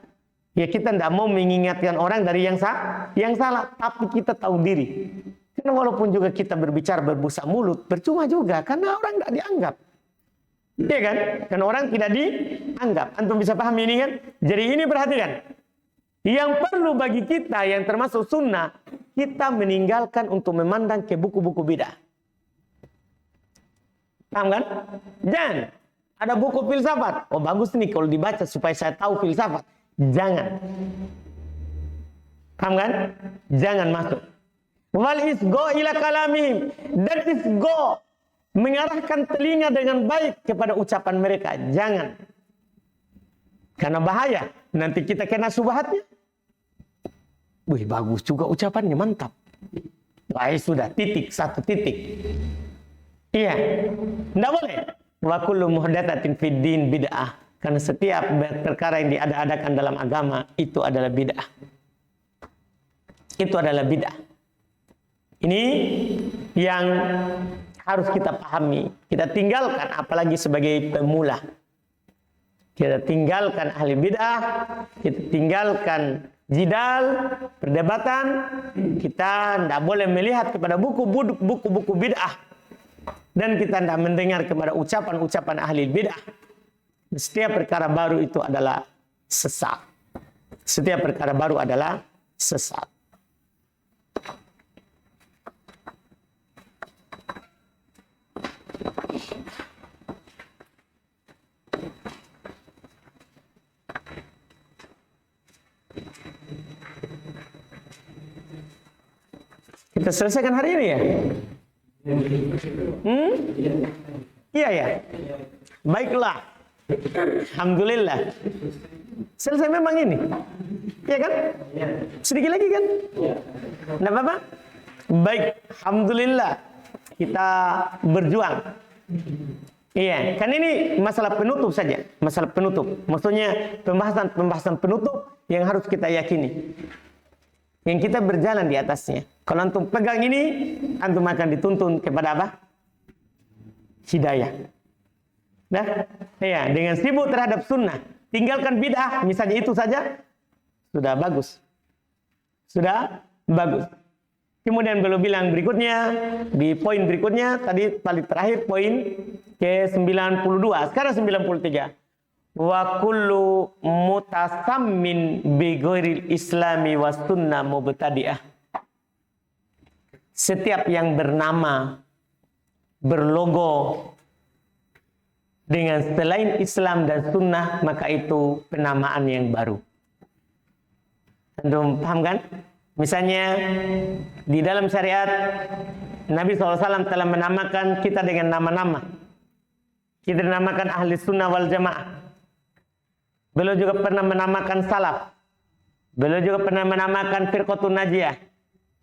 ya kita tidak mau mengingatkan orang dari yang salah, tapi kita tahu diri. Karena walaupun juga kita berbicara berbusa mulut, percuma juga karena orang tidak dianggap. Iya kan? Karena orang tidak dianggap. Antum bisa paham ini kan? Jadi ini perhatikan. Yang perlu bagi kita yang termasuk sunnah, kita meninggalkan untuk memandang ke buku-buku bidah. Paham kan? Jangan. Ada buku filsafat. Oh bagus nih kalau dibaca supaya saya tahu filsafat. Jangan. Paham kan? Jangan masuk. Wal isgo ila kalamihim. Dan isgo. Mengarahkan telinga dengan baik kepada ucapan mereka. Jangan. Karena bahaya. Nanti kita kena subhatnya. Wih bagus juga ucapannya. Mantap. Baik sudah. Titik. Satu titik. Iya. Tidak boleh. Wa kullu muhdatsatin fid din bid'ah. Karena setiap perkara yang diada-adakan dalam agama itu adalah bid'ah. Itu adalah bid'ah. Ini yang harus kita pahami. Kita tinggalkan apalagi sebagai pemula. Kita tinggalkan ahli bid'ah, kita tinggalkan jidal, perdebatan. Kita tidak boleh melihat kepada buku-buku bid'ah. Dan kita tidak mendengar kepada ucapan-ucapan ahli bid'ah. Setiap perkara baru itu adalah sesat. Setiap perkara baru adalah sesat. Kita selesaikan hari ini ya? Iya ya. Baiklah. Alhamdulillah. Selesai memang ini. Iya kan? Sedikit lagi kan? Tidak apa-apa? Baik. Alhamdulillah. Kita berjuang. Iya. Kan ini masalah penutup saja. Masalah penutup. Maksudnya pembahasan penutup yang harus kita yakini. Yang kita berjalan di atasnya. Kalau antum pegang ini, antum akan dituntun kepada apa? Hidayah. Nah, ya, dengan sibuk terhadap sunnah, tinggalkan bid'ah, misalnya itu saja, sudah bagus. Sudah bagus. Kemudian beliau bilang berikutnya, di poin berikutnya, tadi paling terakhir poin ke-92, sekarang 93. Wa kullu mutasammin bi ghairil islami was sunnah mubtadi'ah. Setiap yang bernama, berlogo dengan selain Islam dan sunnah, maka itu penamaan yang baru. Antum paham kan? Misalnya di dalam syariat Nabi SAW telah menamakan kita dengan nama-nama. Kita dinamakan ahli sunnah wal jamaah. Beliau juga pernah menamakan salaf. Beliau juga pernah menamakan firqatun najiyah.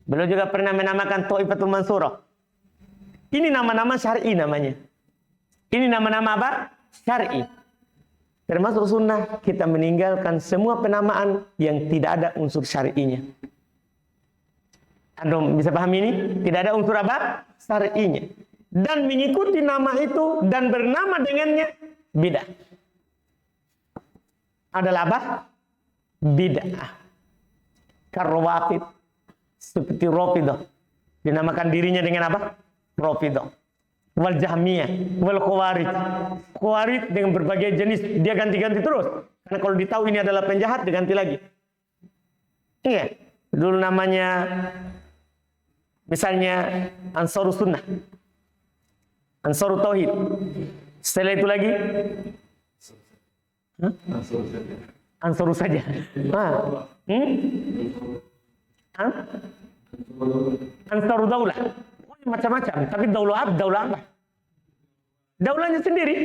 Beliau juga pernah menamakan Thaifatul Mansurah. Ini nama-nama syar'i namanya. Ini nama-nama apa? Syar'i. Termasuk sunnah, kita meninggalkan semua penamaan yang tidak ada unsur syar'inya. Anda bisa paham ini? Tidak ada unsur apa? Syar'inya. Dan mengikuti nama itu dan bernama dengannya bid'ah. Adalah apa? Bid'ah. Karwafid. Seperti Rafidah. Dinamakan dirinya dengan apa? Rafidah. Wal Jahmiyah. Wal Khawarij. Khawarij dengan berbagai jenis. Dia ganti-ganti terus. Karena kalau ditahu ini adalah penjahat, diganti lagi. Iya. Dulu namanya misalnya Ansarus Sunnah. Ansarut Tauhid. Setelah itu lagi Ansarus saja. Ansarut Daulah. Macam-macam. Tapi daulah apa? Daulahnya sendiri.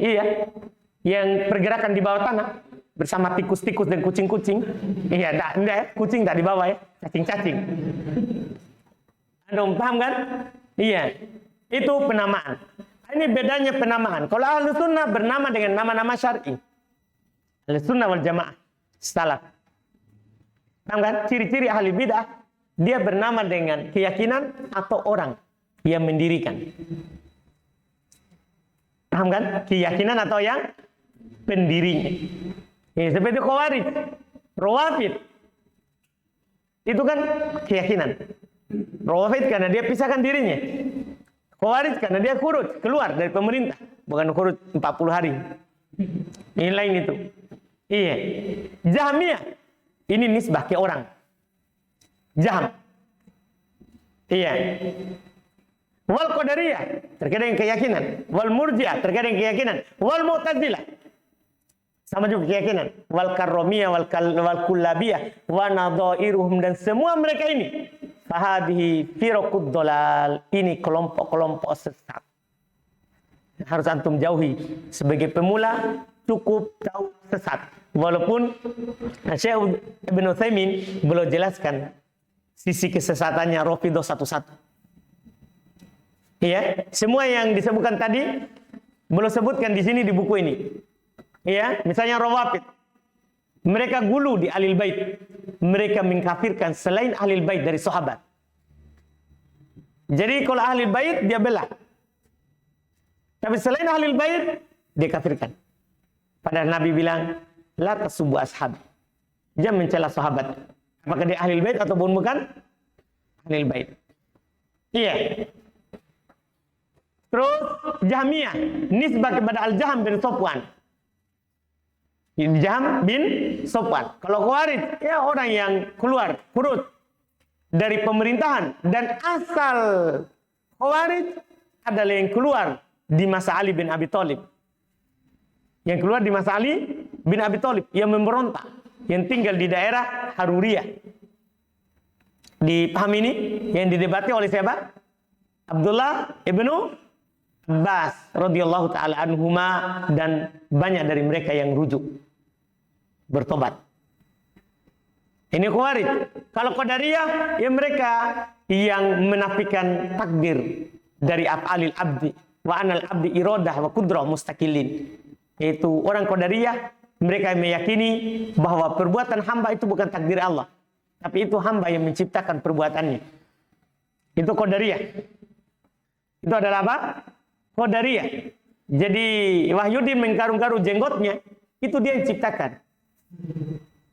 Iya. Yang pergerakan di bawah tanah. Bersama tikus-tikus dan kucing-kucing. Iya, enggak, kucing tak di bawah ya. Cacing-cacing. Anda paham kan? Iya. Itu penamaan. Ini bedanya penamaan. Kalau ahli sunnah bernama dengan nama-nama syar'i. Ahli sunnah wal jamaah. Salaf. Paham kan? Ciri-ciri ahli bid'ah. Dia bernama dengan keyakinan atau orang yang mendirikan. Paham kan? Keyakinan atau yang pendirinya. Ya, seperti Khawarij, Rawafid. Itu kan keyakinan. Rawafid karena dia pisahkan dirinya. Khawarij karena dia khurud, keluar dari pemerintah. Bukan khurud 40 hari. Ini lain itu. Iya. Jahmiyah. Ini nisbah ke orang. Jahm. Iya. Wal Qadariyah. Terkait dengan keyakinan. Wal Murji'ah. Terkait dengan keyakinan. Wal Mu'tazilah. Sama juga keyakinan. Wal Karramiyah. Wal Kullabiyah. Wa nadhairuhum. Dan semua mereka ini. Fahadihi firaqud dolal. Ini kelompok-kelompok sesat. Harus antum jauhi. Sebagai pemula, cukup tahu sesat. Walaupun Syekh Ibn Utsaimin belum jelaskan sisi kesesatannya Rafidah satu-satu. Iya, semua yang disebutkan tadi belum sebutkan di sini di buku ini. Iya, misalnya Rawafid. Mereka gulu di Ahlul Bait. Mereka mengkafirkan selain Ahlul Bait dari sahabat. Jadi kalau Ahlul Bait dia bela. Tapi selain Ahlul Bait dia kafirkan. Padahal Nabi bilang, la tasubbu ashab. Jangan mencela sahabat. Apakah dia Ahlul Bait ataupun bukan? Ahlul Bait. Iya. Terus Jahmiyah nisbah kepada Al-Jahm bin Safwan. Jahm bin Safwan. Kalau Khawarij, ya orang yang keluar kurut dari pemerintahan, dan asal Khawarij adalah yang keluar di masa Ali bin Abi Thalib. Yang keluar di masa Ali bin Abi Thalib yang memberontak, yang tinggal di daerah Haruriyah. Dipahami ini yang didebati oleh siapa? Abdullah ibnu Abbas radhiyallahu taala anhuma, dan banyak dari mereka yang rujuk bertobat. Ini Khawarij. Kalau Qadariyah, ya mereka yang menafikan takdir dari af'alil abdi wa anal abdi iradah wa qudrah mustaqillin. Itu orang Qadariyah, mereka meyakini bahwa perbuatan hamba itu bukan takdir Allah, tapi itu hamba yang menciptakan perbuatannya. Itu Qadariyah. Itu adalah apa? Qadariyah. Jadi Wahyudin menggarung-garung jenggotnya, itu dia yang ciptakan.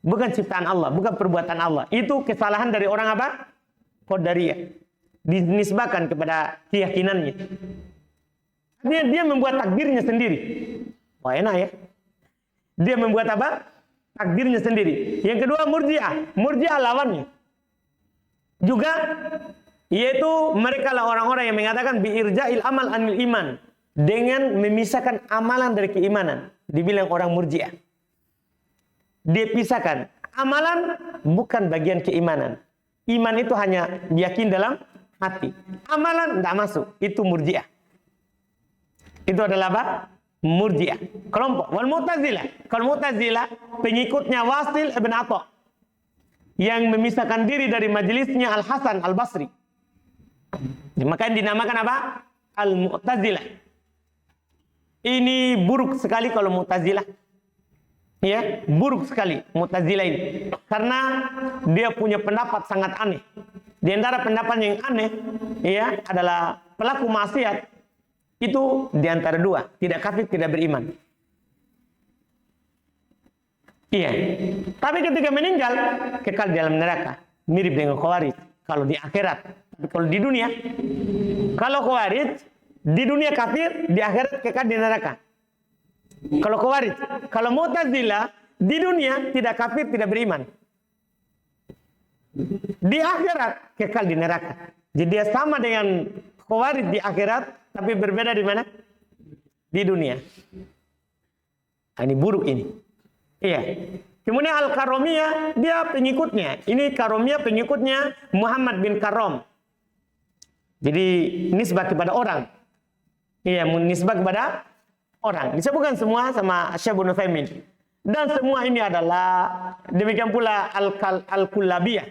Bukan ciptaan Allah, bukan perbuatan Allah. Itu kesalahan dari orang apa? Qadariyah. Dinisbahkan kepada keyakinannya. Dia membuat takdirnya sendiri. Wah, enak ya. Dia membuat apa? Takdirnya sendiri. Yang kedua Murji'ah. Murji'ah lawannya. Juga yaitu mereka lah orang-orang yang mengatakan bi'irja'il amal anil iman. Dengan memisahkan amalan dari keimanan. Dibilang orang Murji'ah. Dia pisahkan. Amalan bukan bagian keimanan. Iman itu hanya yakin dalam hati. Amalan tidak masuk. Itu Murji'ah. Itu adalah apa? Murji'ah. Kelompok. Wal Mu'tazilah. Kalau Mu'tazilah, pengikutnya Wasil ibn Atha. Yang memisahkan diri dari majelisnya Al-Hasan Al-Basri. Makanya dinamakan apa? Al-Mu'tazilah. Ini buruk sekali kalau Mu'tazilah. Ya, buruk sekali Mu'tazilah ini. Karena dia punya pendapat sangat aneh. Di antara pendapat yang aneh, ya, adalah pelaku maksiat itu di antara dua, tidak kafir, tidak beriman. Iya. Tapi ketika meninggal kekal di dalam neraka, mirip dengan Khawarij kalau di akhirat. Tapi kalau di dunia, kalau Khawarij di dunia kafir, di akhirat kekal di neraka. Kalau Khawarij, kalau Mu'tazilah di dunia tidak kafir, tidak beriman. Di akhirat kekal di neraka. Jadi dia sama dengan Khawarij di akhirat, tapi berbeda di mana? Di dunia. Nah, ini buruk ini. Iya. Kemudian Al-Karomiyah, dia pengikutnya. Ini Karomiyah pengikutnya Muhammad bin Karom. Jadi nisbah kepada orang. Iya, nisbah kepada orang. Disebutkan semua sama Syekh Ibnu Utsaimin. Dan semua ini adalah demikian pula Al-Kullabiyah.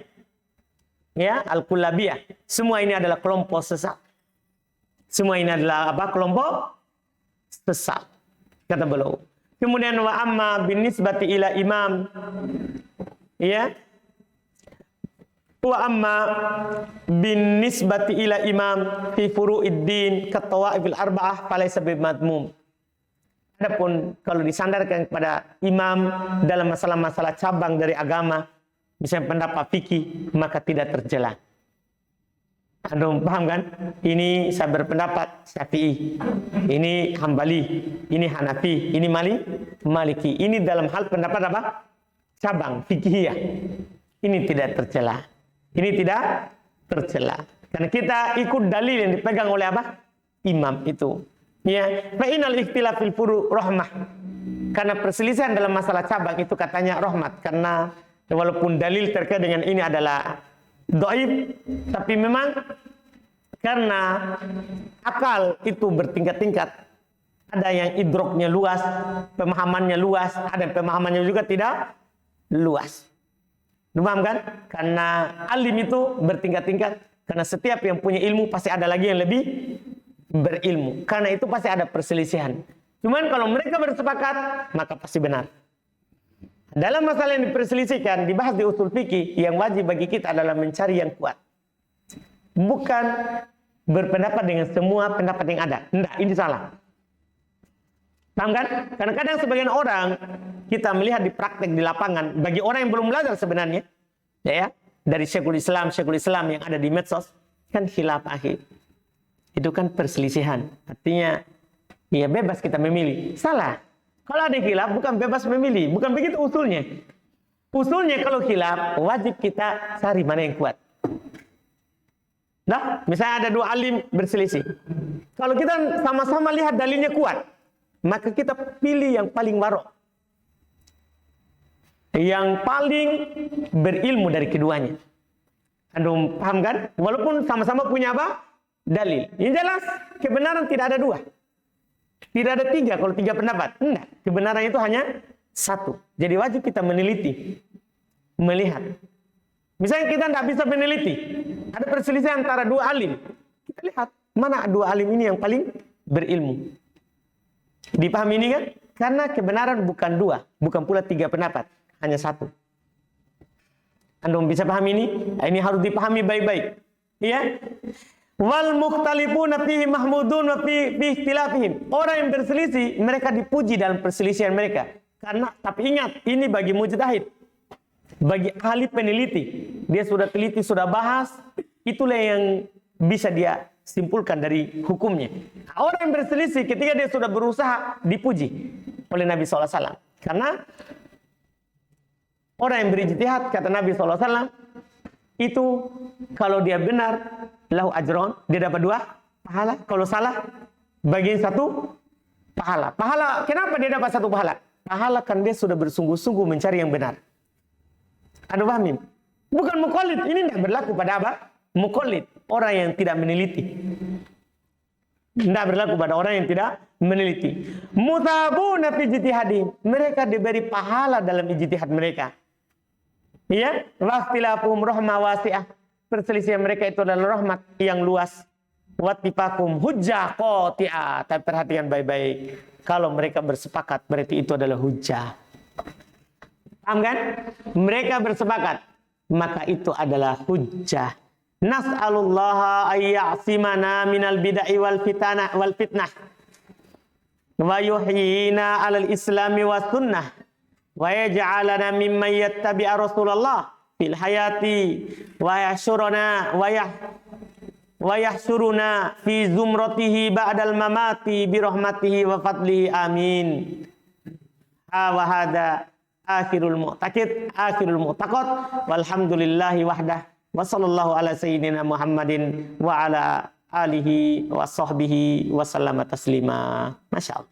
Ya, Al-Kullabiyah. Semua ini adalah kelompok sesat. Semua ini adalah apa? Kelompok sesat. Kata beliau. Kemudian wa amma bin nisbati ila imam. Ya. Wa amma bin nisbati ila imam fi furu'iddin ka tawaifil arba'ah falaysa bimadmum. Adapun kalau disandarkan kepada imam dalam masalah-masalah cabang dari agama, misalnya pendapat fikih, maka tidak tercela. Anda paham kan? Ini saya berpendapat Syafi'i, ini Hambali, ini Hanafi, ini Maliki. Ini dalam hal pendapat apa? Cabang fikihiyah. Ini tidak tercela. Ini tidak tercela. Karena kita ikut dalil yang dipegang oleh apa? Imam itu. Ya, fa inal ikhtilaf fil furu' rahmah. Karena perselisihan dalam masalah cabang itu katanya rahmat, karena walaupun dalil terkait dengan ini adalah dhaif, tapi memang karena akal itu bertingkat-tingkat. Ada yang idroknya luas, pemahamannya luas, ada yang pemahamannya juga tidak luas. Paham kan? Karena alim itu bertingkat-tingkat, karena setiap yang punya ilmu pasti ada lagi yang lebih berilmu. Karena itu pasti ada perselisihan. Cuman kalau mereka bersepakat, maka pasti benar. Dalam masalah yang diperselisihkan, dibahas di usul fikih, yang wajib bagi kita adalah mencari yang kuat. Bukan berpendapat dengan semua pendapat yang ada. Tidak, ini salah. Paham kan? Karena kadang sebagian orang, kita melihat di praktek di lapangan, bagi orang yang belum belajar sebenarnya, ya, dari Syekhul Islam yang ada di medsos, kan khilaf akhir. Itu kan perselisihan. Artinya, ya bebas kita memilih. Salah. Kalau ada khilaf, bukan bebas memilih. Bukan begitu usulnya. Usulnya kalau khilaf, wajib kita cari mana yang kuat. Nah, misalnya ada dua alim berselisih. Kalau kita sama-sama lihat dalilnya kuat, maka kita pilih yang paling warok. Yang paling berilmu dari keduanya. Anda paham kan? Walaupun sama-sama punya apa? Dalil. Yang jelas, kebenaran tidak ada dua. Tidak ada tiga kalau tiga pendapat. Enggak. Kebenaran itu hanya satu. Jadi wajib kita meneliti. Melihat. Misalnya kita tidak bisa meneliti. Ada perselisihan antara dua alim. Kita lihat. Mana dua alim ini yang paling berilmu. Dipahami ini kan? Karena kebenaran bukan dua. Bukan pula tiga pendapat. Hanya satu. Anda bisa pahami ini? Ini harus dipahami baik-baik. Iya? Wal mukhtalifuna fihi mahmudun wa fi ikhtilafihim. Orang yang berselisih, mereka dipuji dalam perselisihan mereka. Karena, tapi ingat, ini bagi mujtahid, bagi ahli peneliti, dia sudah teliti, sudah bahas, itulah yang bisa dia simpulkan dari hukumnya. Orang yang berselisih ketika dia sudah berusaha, dipuji oleh Nabi SAW. Karena orang yang berijtihad, kata Nabi SAW, itu kalau dia benar, lahu ajron, dia dapat 2 pahala. Kalau salah, bagian 1 pahala. Pahala, kenapa dia dapat 1 pahala? Pahala kan dia sudah bersungguh-sungguh mencari yang benar. Anda paham? Bukan muqallid, ini tidak berlaku pada apa? Muqallid, orang yang tidak meneliti. Tidak berlaku pada orang yang tidak meneliti. Mutabuna fi ijtihadihim, mereka diberi pahala dalam ijtihad mereka. Ya, waqtilafuhum rahmah wasi'ah. Perselisihan mereka itu adalah rahmat yang luas. Wattifakum hujjah qati'ah. Tapi perhatikan baik-baik. Kalau mereka bersepakat, berarti itu adalah hujjah. Paham kan? Mereka bersepakat, maka itu adalah hujjah. Nas'alullaha ayya'simana minal bid'ah wal fitnah. Wa yuhyina 'alal islami was sunnah. Wa yaj'alana mimman yattabi'a Rasulullah fil hayati wa yahsyuruna fi zumratihi ba'dal mamati bi rahmatihi wa fadlihi amin. Wa hadha akhirul mu'taqad walhamdulillahi wahdah wa sallallahu ala sayyidina Muhammadin wa ala alihi wa sahbihi wa sallama taslima. Masyaallah.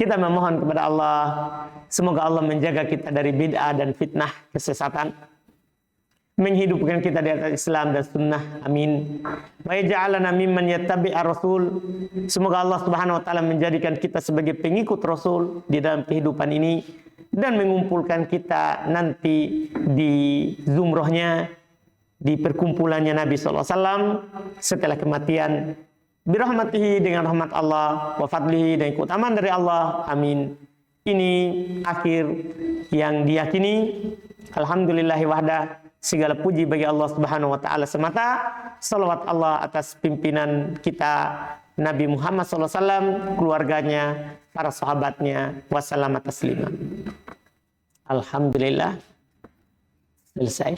Kita memohon kepada Allah, semoga Allah menjaga kita dari bid'ah dan fitnah kesesatan, menghidupkan kita di atas Islam dan sunnah. Amin. Wa yaj'alana mimman yattabi'ar rasul. Semoga Allah Subhanahu wa taala menjadikan kita sebagai pengikut Rasul di dalam kehidupan ini dan mengumpulkan kita nanti di zumrohnya, di perkumpulannya Nabi sallallahu alaihi wasallam setelah kematian. Birahmatihi, dengan rahmat Allah, wa fadlihi, dan keutamaan dari Allah. Amin. Ini akhir yang diyakini. Alhamdulillahi wahda. Segala puji bagi Allah Subhanahu wa taala semata. Salawat Allah atas pimpinan kita Nabi Muhammad sallallahu alaihi wasallam, keluarganya, para sahabatnya, wassalamu taslima. Alhamdulillah. Selesai.